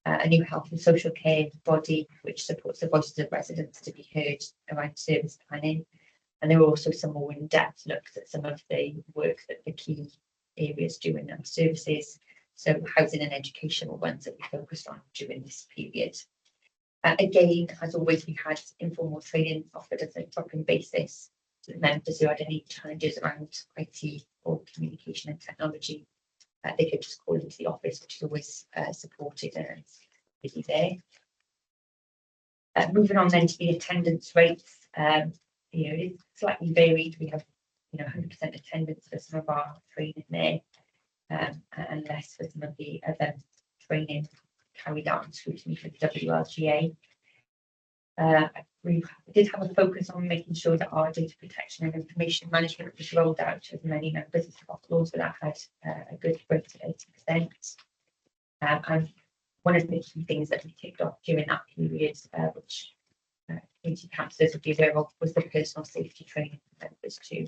a new health and social care body which supports the voices of residents to be heard around service planning. And there were also some more in-depth looks at some of the work that the key areas do in those services. So housing and education were ones that we focused on during this period. Again, as always, we had informal training offered as a drop-in basis to the members who had any challenges around IT or communication and technology. They could just call into the office, which is always supported and busy there. Moving on then to the attendance rates, it's slightly varied. We have 100% attendance for some of our training there, and less for some of the other training carried out and scrutiny for the WLGA. We did have a focus on making sure that our data protection and information management was rolled out to as many members as possible, so that had a good rate of 80%. And one of the key things that we ticked off during that period, which community councillors would be aware of, was the personal safety training for members too.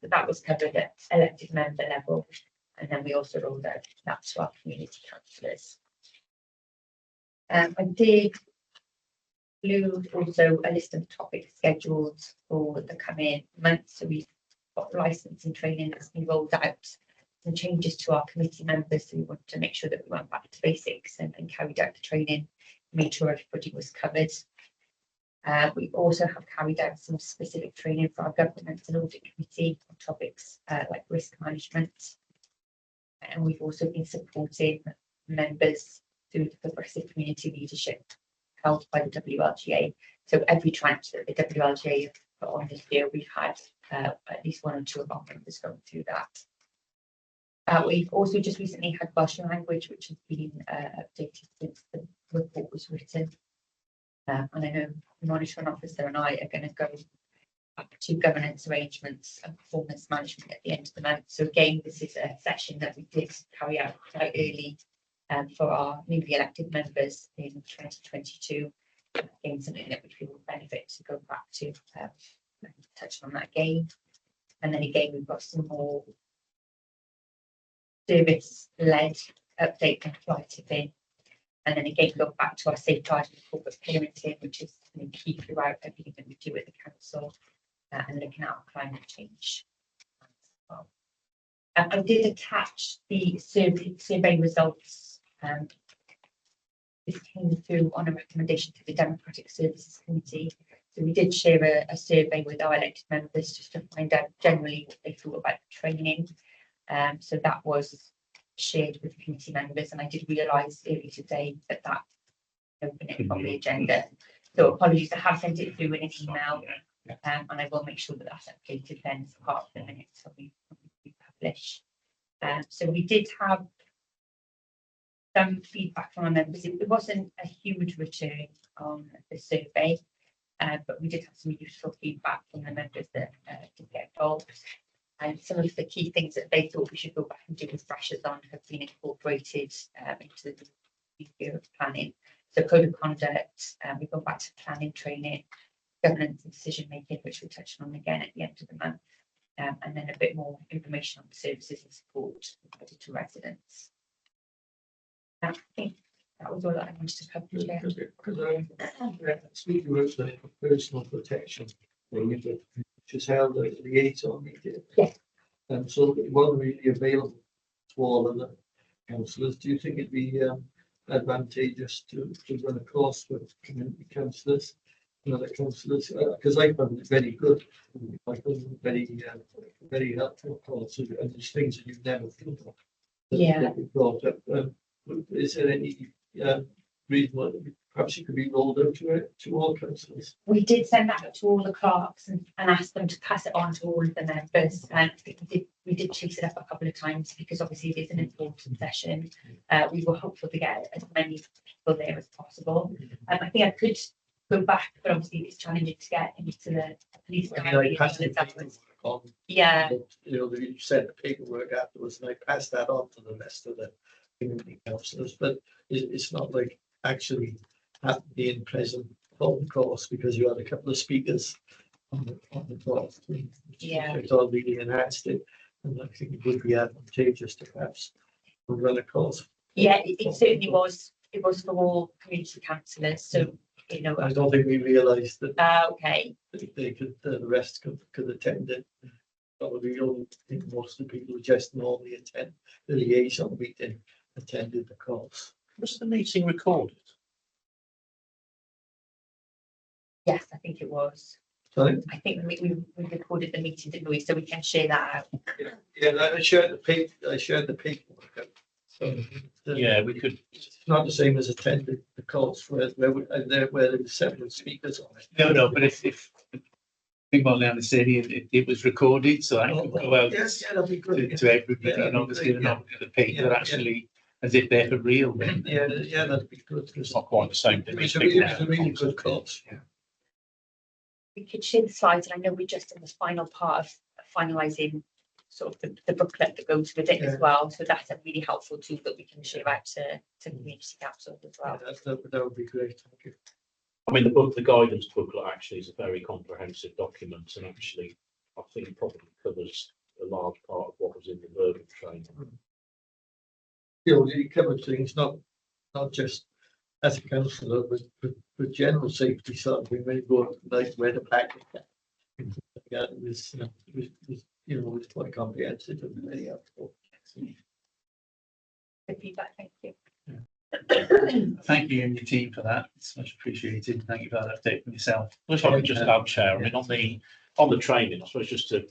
So that was covered at elected member level, and then we also rolled out that to our community councillors. I did include also a list of topics scheduled for the coming months. So we've got licensing training that's been rolled out, some changes to our committee members. So we wanted to make sure that we went back to basics and carried out the training, made sure everybody was covered. We also have carried out some specific training for our governance and audit committee on topics like risk management. And we've also been supporting members through the progressive community leadership held by the WLGA. So every tranche that the WLGA have put on this year, we've had at least one or two of our members going through that. We've also just recently had Welsh language, which has been updated since the report was written. And I know the monitoring officer and I are going to go back to governance arrangements and performance management at the end of the month. So again, this is a session that we did carry out quite early for our newly elected members in 2022. Again, something that we feel will benefit to go back to touch on that again. And then again, we've got some more service-led update and fly tipping. And then again, go back to our safeguarding and corporate parenting, which is key throughout everything that we do at the council, and looking at our climate change as well. I did attach the survey results. This came through on a recommendation to the Democratic Services Committee. So we did share a survey with our elected members just to find out generally what they thought about the training. So that was shared with committee members, and I did realise earlier today that opened it from the agenda. So apologies, I have sent it through in an email, and I will make sure that that's updated then as part of the minutes when we publish. So we did have some feedback from our members. It wasn't a huge return on the survey, but we did have some useful feedback from the members that did get involved. And some of the key things that they thought we should go back and do refreshers on have been incorporated into the new year of planning. So code of conduct, we've gone back to planning training, governance and decision making, which we'll touch on again at the end of the month, and then a bit more information on the services and support provided to residents. I think that was all that I wanted to cover. Speaking about the personal protection thing, which is held at the 8th meeting. Yeah. So it wasn't really available to all of the councillors. Do you think it'd be advantageous to run a course with community councillors and other councillors? Because I found it very good. I found it very helpful course, and there's things that you've never thought of that you brought up. Is there any perhaps it could be rolled out to all councillors. We did send that out to all the clerks and ask them to pass it on to all of the members. And I think we did chase it up a couple of times because obviously it is an important session. We were hopeful to get as many people there as possible. I think I could go back, but obviously it's challenging to get into the police. I passed the paperwork on. Yeah. You know, you sent the paperwork afterwards, and I passed that on to the rest of the community councillors. But it's not like actually being present on the course, because you had a couple of speakers on the course. Yeah. It's all really enhanced it, and I think it would be advantageous to perhaps run a course. Yeah, it certainly was. It was for all community councillors. So, you know. I don't think we realised that. Okay. They could, the rest could attend it. Probably only think most of the people who just normally attend the liaison meeting attended the course. Was the meeting recorded? Yes, I think it was. Sorry? I think we recorded the meeting, didn't we? So we can share that out. Yeah, I shared the paperwork out. So Yeah, we could. it's not the same as attending the course where there were several speakers on it. No, but if I think what Leanna's saying, it was recorded, so that could go out Yes, yeah, that'd be good. to everybody, Yeah, and obviously they're yeah. not going to pay, Yeah, they're yeah. actually as if they're for real. Then. Yeah, that'd be good. It's not quite the same. It was a really good course. Yeah. We could share the slides, and I know we're just in the final part of finalising sort of the booklet that goes with it Yeah. as well. So that's a really helpful tool that we can share out to community councils as well. That would be great. Thank you. I mean, the guidance booklet actually is a very comprehensive document, and actually, I think it probably covers a large part of what was in the verbal training. You know, it covers things not just as a councillor, but general safety sort of thing. When you go out at night, wear the packet. Yeah, it was you know, it was quite comprehensive and very helpful. Good feedback, thank you. Thank you and your team for that. It's much appreciated. Thank you for that update from yourself. If I could just add, Chair, I mean, on the training, I suppose just to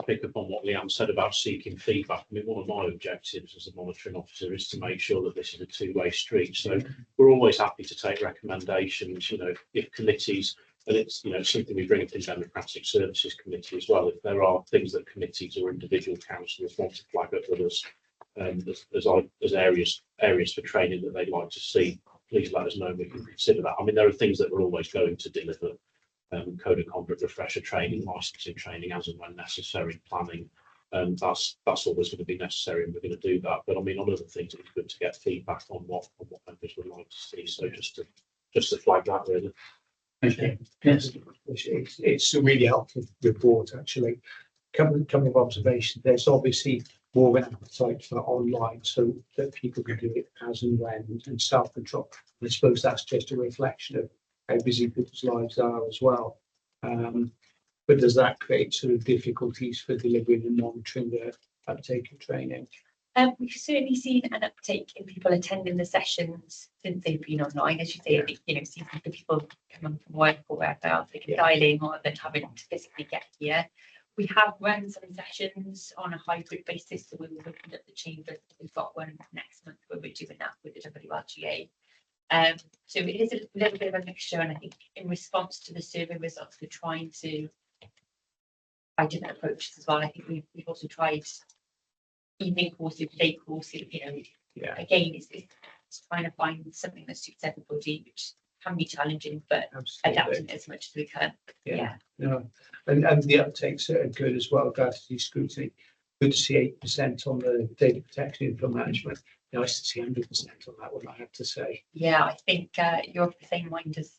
pick up on what Leanne said about seeking feedback. I mean, one of my objectives as a monitoring officer is to make sure that this is a two-way street. So we're always happy to take recommendations, you know, if committees, and it's, you know, something we bring up in Democratic Services Committee as well. If there are things that committees or individual councillors want to flag up with us, as areas for training that they'd like to see, please let us know. We can consider that. I mean, there are things that we're always going to deliver. Code of conduct refresher training, licensing training as and when necessary, planning. That's always going to be necessary, and we're going to do that. But I mean, on other things, it's good to get feedback on what members would like to see. So just to flag that, really. Thank you. Yes. It's a really helpful report, actually. Coming of observation, there's obviously more of an appetite for online, so that people can do it as and when, and self-control. I suppose that's just a reflection of how busy people's lives are as well. But does that create sort of difficulties for delivering and monitoring the uptake of training? We've certainly seen an uptake in people attending the sessions since they've been online. As you say, you know, seeing the people coming from work or wherever else, they can dial in rather than having to physically get here. We have run some sessions on a hybrid basis, so we were looking at the chambers. We've got one next month where we're doing that with the WLGA. So it is a little bit of a mixture, and I think in response to the survey results, we're trying to try different approaches as well. I think we've also tried evening courses, day courses, you know, again, it's trying to find something that suits everybody, which can be challenging, but adapting as much as we can. Yeah. And the uptakes are good as well, gravity scrutiny. Good to see 8% on the data protection info management. Nice to see 100% on that one, I have to say. Yeah, I think you're of the same mind as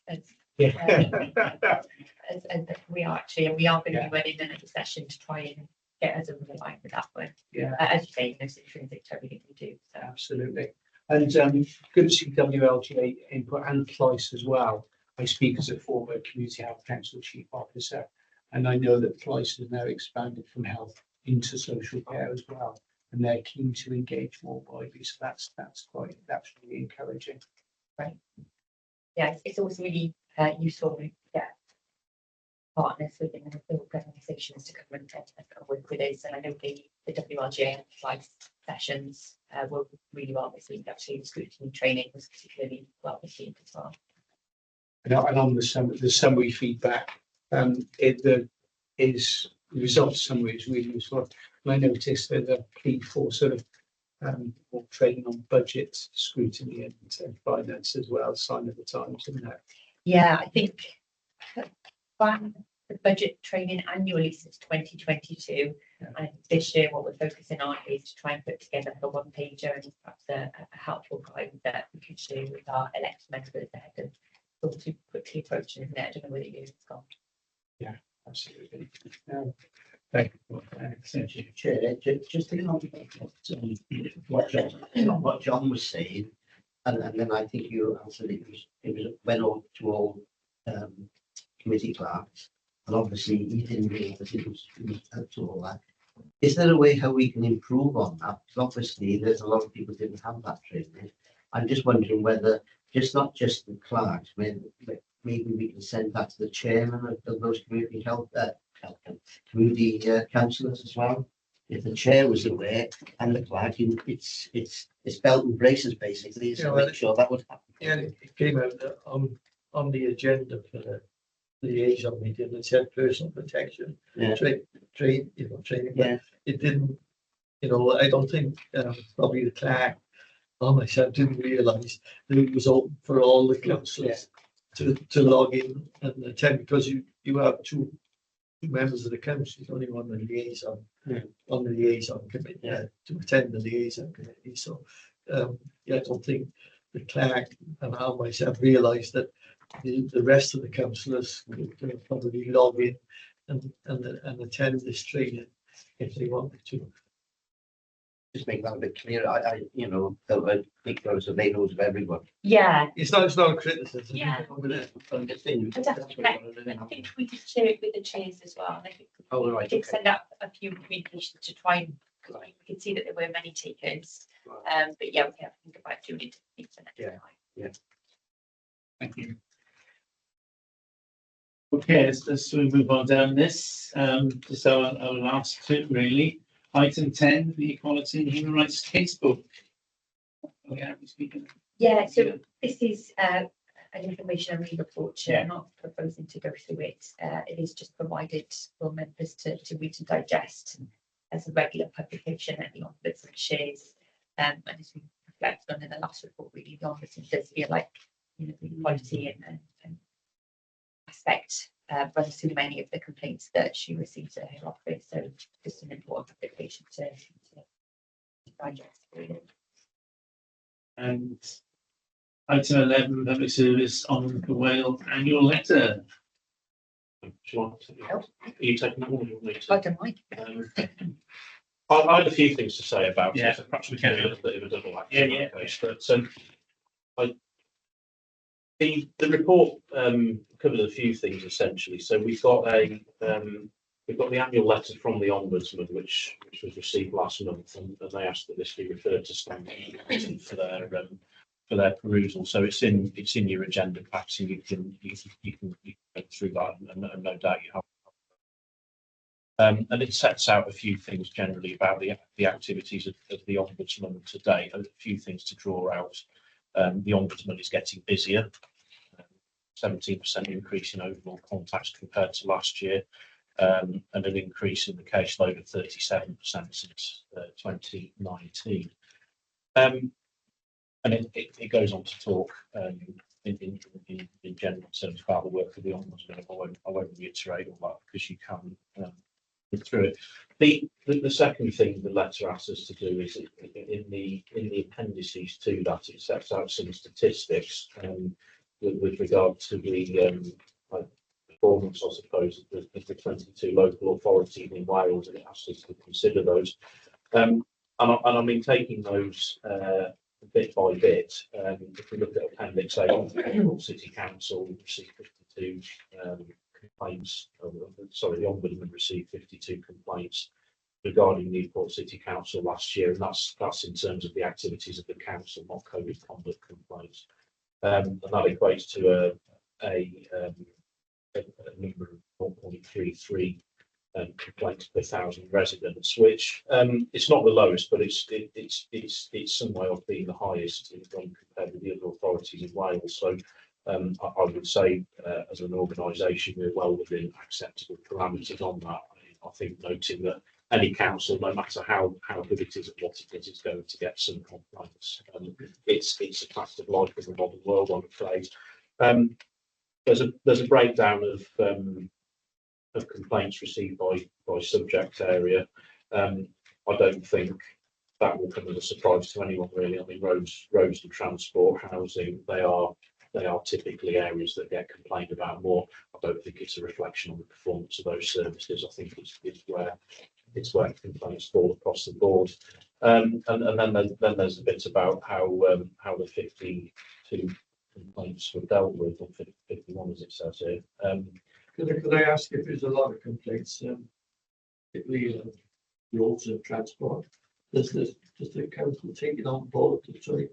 we are actually, and we are going to be running another session to try and get us over the line with that one. Yeah. As you say, there's intrinsic to everything we do. So. Absolutely. And good to see WLGA input and PLICE as well. I speak as a former Community Health Council Chief Officer, and I know that PLICE has now expanded from health into social care as well, and they're keen to engage more widely. So that's really encouraging. Right. Yeah, it's always really useful to get partners within the organisations to come and work with us, and I know they the WRGA live sessions were really well received. Actually, the scrutiny training was particularly well received as well. And on the summary feedback, the results summary is really useful. And I noticed that the plea for sort of more training on budget scrutiny and finance as well, sign of the times, isn't that? Yeah, I think the budget training annually since 2022. Yeah. And this year, what we're focusing on is to try and put together a one pager and perhaps a helpful guide that we can share with our elected members ahead of sort of quickly approaching, isn't it? I don't know whether you've gone. Yeah, absolutely. Thank you. Chair, just thinking on what John was saying, and then I think you answered it went on to all committee clerks, and obviously he didn't realise it was up to all that. Is there a way how we can improve on that? Because obviously there's a lot of people didn't have that training. I'm just wondering whether not just the clerks, maybe we can send that to the chairman of those community community councillors as well. If the chair was aware and the clerk, it's belt and braces basically. So make sure that would happen. Yeah, it came out on the agenda for the liaison meeting. It said personal protection, Yeah. training. Yeah. It didn't. I don't think probably the clerk or myself didn't realise that it was open for all the councillors to log in and attend, because you have two members of the council, only one on the liaison, on the liaison committee to attend the liaison committee. So I don't think the clerk and I myself realised that the rest of the councillors could probably log in and attend this training if they wanted to. Just make that a bit clearer. I think those are they knows of everyone. Yeah. It's not a criticism. Yeah. I'm just saying. I think we did share it with the chairs as well. And I think Oh, we right, did okay. send out a few communications to try and we could see that there were many takers. But yeah, we have to think about doing it for next time. Thank you. Okay, let's move on down this. Just our last two really. Item 10, the Equality and Human Rights Casebook. Yeah, so this is an information and report. I'm not proposing to go through it. It is just provided for members to read and digest as a regular publication that the Ombudsman shares. And as we reflected on in the last report, really, the Ombudsman does feel like the equality and aspect runs through many of the complaints that she receives at her office. So just an important publication to digest, really. And item 11, public service on the Whale annual letter. Are you taking that one? Or you want me to? I don't mind. I had a few things to say about Yeah, it. So perhaps we can do a little bit of a double action in that case. But the report covers a few things essentially. So we've got the annual letter from the Ombudsman, which was received last month, and they asked that this be referred to standing for their perusal. So it's in your agenda packs, and you can go through that, and no doubt you have. And it sets out a few things generally about the activities of the Ombudsman today. A few things to draw out. The Ombudsman is getting busier. 17% increase in overall contacts compared to last year, and an increase in the caseload of 37% since 2019. And it goes on to talk in general terms about the work of the Ombudsman. I won't reiterate all that because you can look through it. The second thing the letter asks us to do is in the appendices to that, it sets out some statistics with regard to the performance, I suppose, of the 22 local authorities in Wales, and it asks us to consider those. And I've been taking those bit by bit. If we look at Appendix A, Newport City Council received 52 complaints. Sorry, the Ombudsman received 52 complaints regarding Newport City Council last year, and that's in terms of the activities of the council, not COVID conduct complaints. And that equates to a number of 4.33 complaints per 1,000 residents, which it's not the lowest, but it's some way off being the highest when compared with the other authorities in Wales. So I would say as an organisation we're well within acceptable parameters on that. I think noting that any council, no matter how good it is at what it does, is going to get some complaints. It's a fact of life in the modern world, I'm afraid. There's a breakdown of complaints received by subject area. I don't think that will come as a surprise to anyone really. I mean, roads and transport, housing, they are typically areas that get complained about more. I don't think it's a reflection on the performance of those services. I think it's where complaints fall across the board. And then there's a bit about how the 52 complaints were dealt with, or 51 as it says here. Could I ask if there's a lot of complaints, particularly roads and transport? Does the council take it on board to try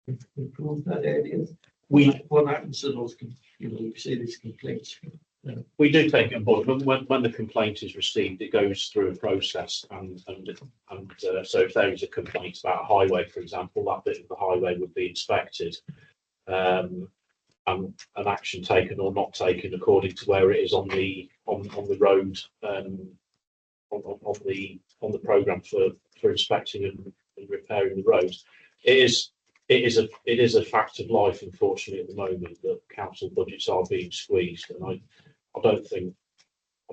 and improve that area? What happens to those? You say these complaints. We do take it on board. When the complaint is received, it goes through a process, and so if there is a complaint about a highway, for example, that bit of the highway would be inspected, and an action taken or not taken according to where it is on the road, on the programme for inspecting and repairing the road. It is a fact of life, unfortunately, at the moment that council budgets are being squeezed, and I don't think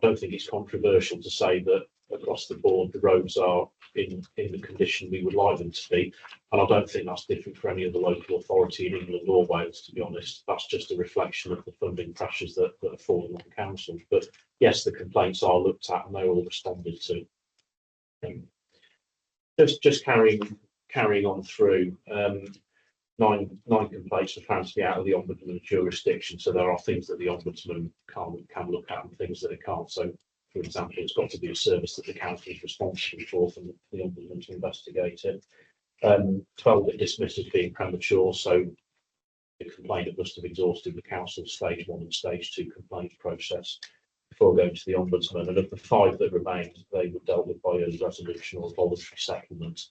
it's controversial to say that across the board the roads are in the condition we would like them to be, and I don't think that's different for any other local authority in England or Wales, to be honest. That's just a reflection of the funding pressures that are falling on councils. But yes, the complaints are looked at and they're all responded to. Just carrying on through. Nine complaints were found to be out of the ombudsman's jurisdiction, so there are things that the ombudsman can look at and things that it can't. So, for example, it's got to be a service that the council is responsible for the ombudsman to investigate it. 12 were dismissed as being premature, so the complainant must have exhausted the council's stage 1 and stage 2 complaint process before going to the ombudsman. And of the 5 that remained, they were dealt with by a resolution or voluntary settlement.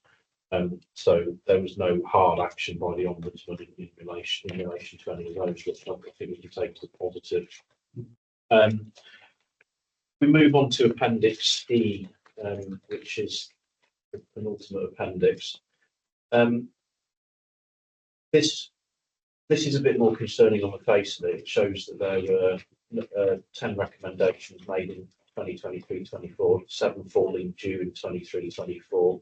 So there was no hard action by the ombudsman in relation to any of those, which I think we can take as a positive. We move on to Appendix E, which is the penultimate appendix. This is a bit more concerning on the face of it. It shows that there were 10 recommendations made in 2023-24, 7 falling due in 23-24.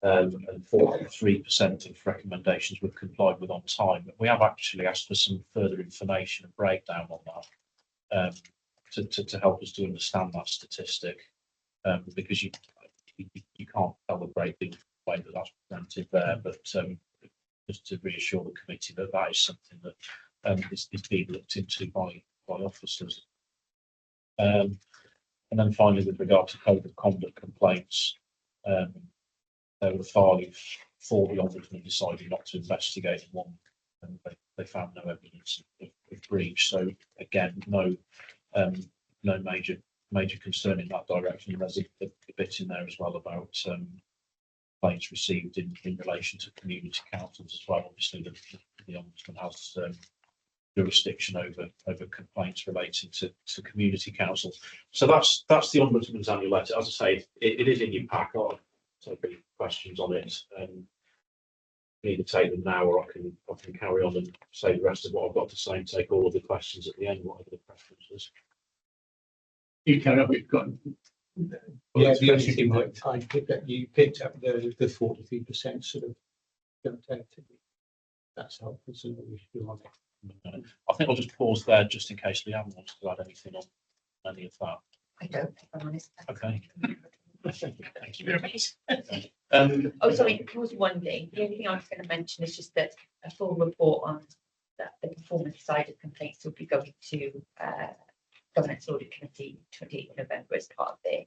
And 43% of recommendations were complied with on time. But we have actually asked for some further information and breakdown on that to help us to understand that statistic, because you can't tell the breakdown way that that's presented there, but just to reassure the committee that that is something that is being looked into by officers. And then finally, with regard to code of conduct complaints, there were 5 for the ombudsman decided not to investigate one, and they found no evidence of breach. So again, no major concern in that direction. And there's a bit in there as well about complaints received in relation to community councils as well. Obviously, the ombudsman has jurisdiction over complaints relating to community councils. So that's the ombudsman's annual letter. As I say, it is in your pack. So any questions on it, either take them now, or I can carry on and say the rest of what I've got to say and take all of the questions at the end, whatever the preference is. You can. We've got. Yeah, the only thing that I picked up, you picked up the 43% sort of. That's helpful. So we should be on it. I think I'll just pause there just in case Leanne wants to add anything on any of that. I don't, if I'm honest. Okay. Thank you very much. Oh, sorry, there was one thing. The only thing I was going to mention is just that a full report on the performance side of complaints will be going to Governance Audit Committee 28th November as part of their.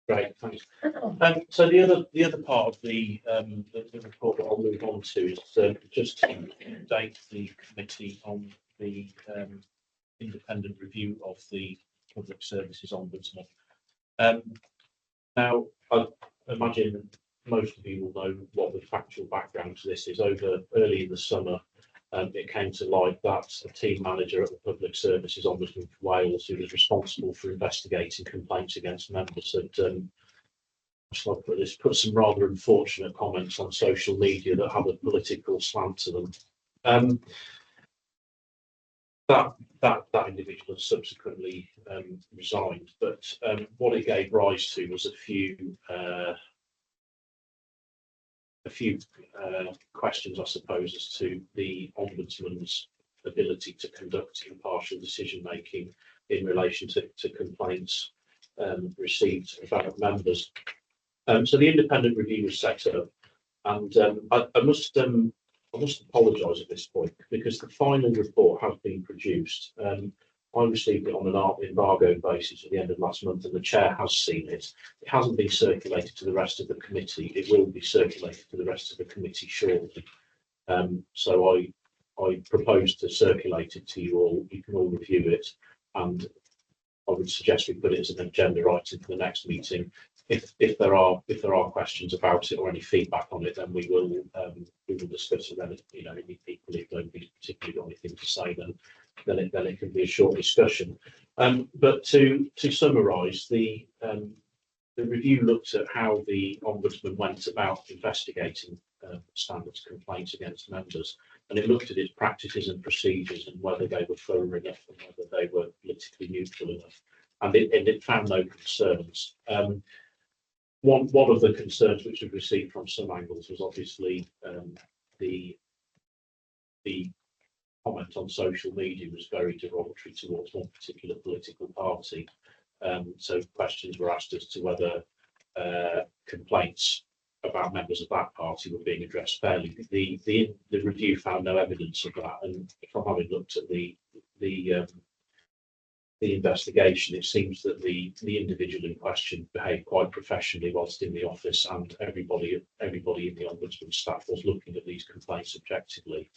Great, thanks. So the other part of the report that I'll move on to is just to update the committee on the independent review of the Public Services Ombudsman. Now, I imagine most of you will know what the factual background to this is. Early in the summer, it came to light that a team manager at the Public Services Ombudsman for Wales, who was responsible for investigating complaints against members, had put some rather unfortunate comments on social media that have a political slant to them. That individual has subsequently resigned, but what it gave rise to was a few questions, I suppose, as to the Ombudsman's ability to conduct impartial decision making in relation to complaints received about members. So the independent review was set up, and I must apologise at this point because the final report has been produced. I received it on an embargo basis at the end of last month, and the chair has seen it. It hasn't been circulated to the rest of the committee. It will be circulated to the rest of the committee shortly. So I propose to circulate it to you all. You can all review it, and I would suggest we put it as an agenda item for the next meeting. If there are questions about it or any feedback on it, then we will discuss it. Then, you know, equally, if nobody's particularly got anything to say, then it can be a short discussion. But to summarise, the review looked at how the Ombudsman went about investigating standards complaints against members, and it looked at its practices and procedures and whether they were thorough enough and whether they were politically neutral enough, and it found no concerns. One of the concerns which we've received from some angles was obviously the comment on social media was very derogatory towards one particular political party. So questions were asked as to whether complaints about members of that party were being addressed fairly. The review found no evidence of that, and from having looked at the investigation, it seems that the individual in question behaved quite professionally whilst in the office, and everybody in the Ombudsman staff was looking at these complaints objectively.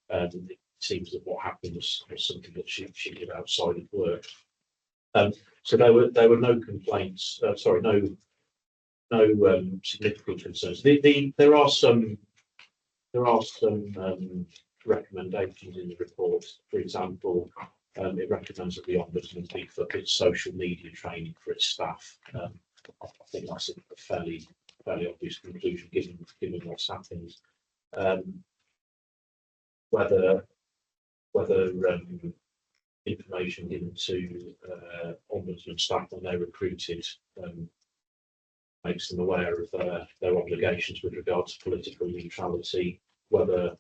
It seems that what happened was something that she did outside of work. So there were no complaints. No significant concerns. There are some recommendations in the report. For example, it recommends that the Ombudsman beef up its social media training for its staff. I think that's a fairly obvious conclusion given what's happened. Whether information given to Ombudsman staff when they're recruited makes them aware of their obligations with regard to political neutrality, whether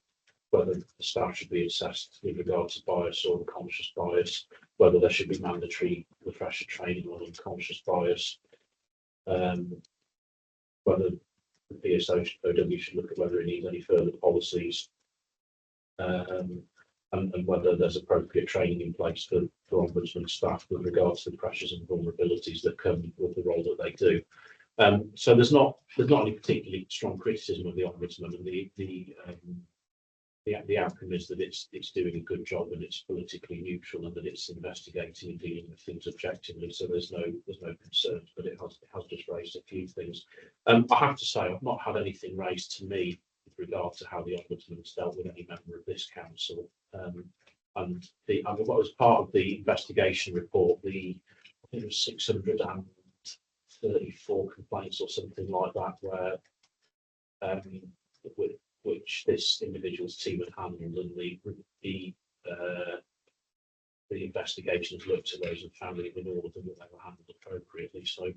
the staff should be assessed with regard to bias or unconscious bias, whether there should be mandatory refresher training on unconscious bias, whether the PSOW should look at whether it needs any further policies, and whether there's appropriate training in place for Ombudsman staff with regard to the pressures and vulnerabilities that come with the role that they do. So there's not any particularly strong criticism of the Ombudsman, and the outcome is that it's doing a good job and it's politically neutral and that it's investigating and dealing with things objectively. So there's no concerns, but it has just raised a few things. I have to say I've not had anything raised to me with regard to how the Ombudsman's dealt with any member of this council. And what was part of the investigation report, I think it was 634 complaints or something like that, where which this individual's team had handled, and the investigations looked at those and found that in all of them that they were handled appropriately. So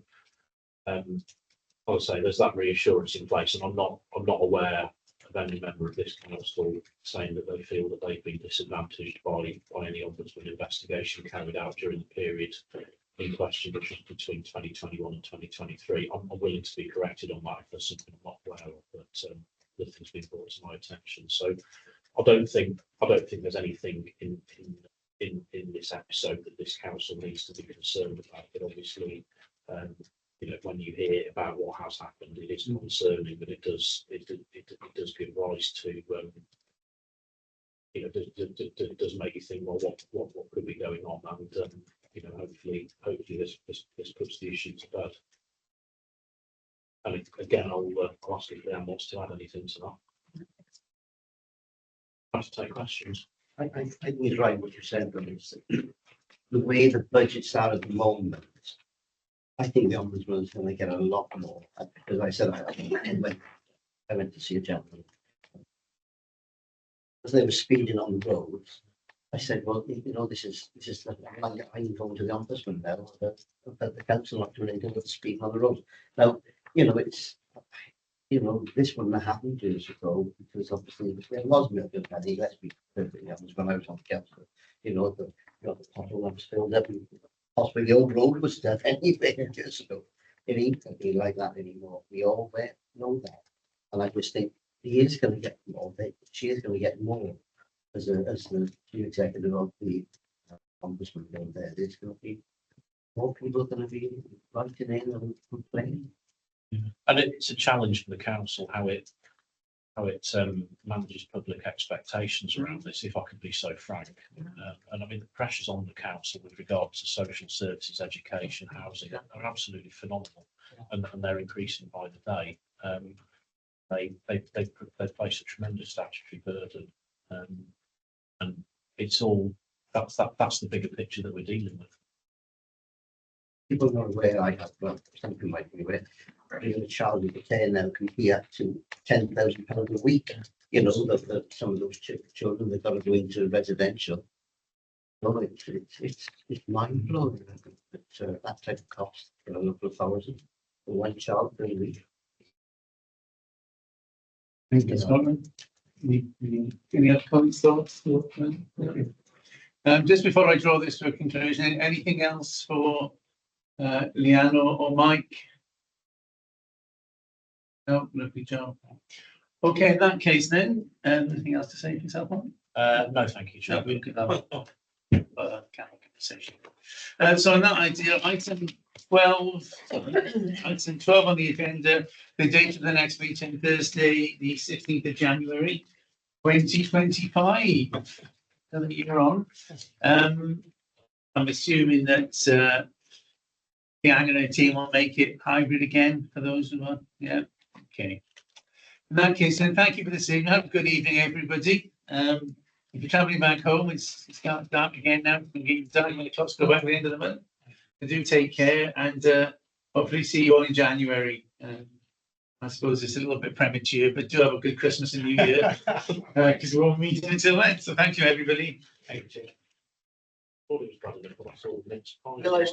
I'll say there's that reassurance in place, and I'm not aware of any member of this council saying that they feel that they've been disadvantaged by any Ombudsman investigation carried out during the period in question, which was between 2021 and 2023. I'm willing to be corrected on that if there's something I'm not aware of, but nothing's been brought to my attention. So I don't think there's anything in this episode that this council needs to be concerned about. But obviously, you know, when you hear about what has happened, it is concerning, but it does give rise to you know, does make you think, well, what could be going on, and hopefully this puts the issue to bed. And again, I'll ask if Leanne wants to add anything to that. Have to take questions. I think he's right what you said, but it's the way the budgets are at the moment. I think the ombudsman is going to get a lot more. As I said, I went to see a gentleman. As they were speeding on the roads, I said, well, this is I'm going to the ombudsman now, that the council not doing anything with speeding on the roads. Now, it's, this wouldn't have happened years ago, because obviously there was milk and honey, let's be perfectly honest, when I was on the council, the pothole was filled up, and possibly the old road was dead anyway, years ago. It ain't going to be like that anymore. We all know that. And I just think he is going to get more, she is going to get more as the chief executive of the ombudsman down there. There's going to be more people going to be writing in and complaining. And it's a challenge for the council how it manages public expectations around this, if I could be so frank. And I mean, the pressures on the council with regard to social services, education, housing are absolutely phenomenal, and they're increasing by the day. They place a tremendous statutory burden, and it's all that's the bigger picture that we're dealing with. People are aware I have, well, some people might be aware, even a child with a care now can be up to £10,000 a week. That some of those children, they've got to go into residential. No, it's mind blowing that type of cost for a local authority for one child per week. Thank you, Scotland. Any other comments, thoughts? Just before I draw this to a conclusion, anything else for Leanne or Mike? No, lovely job. Okay, in that case then, anything else to say for yourself, Mike? No, thank you, Chair. No, we could have a conversation. So on that idea, item 12 on the agenda, the date of the next meeting, Thursday, the 16th of January, 2025. Another year on. I'm assuming that the Anglo team will make it hybrid again for those who are, yeah, okay. In that case, then, thank you for this evening. Have a good evening, everybody. If you're travelling back home, it's dark again now. We're getting dark when the clocks go back at the end of the month. So do take care, and hopefully see you all in January. I suppose it's a little bit premature, but do have a good Christmas and New Year, because we're all meeting until then. So thank you, everybody. Thank you. Thought it was probably going to put us all next time. No, I was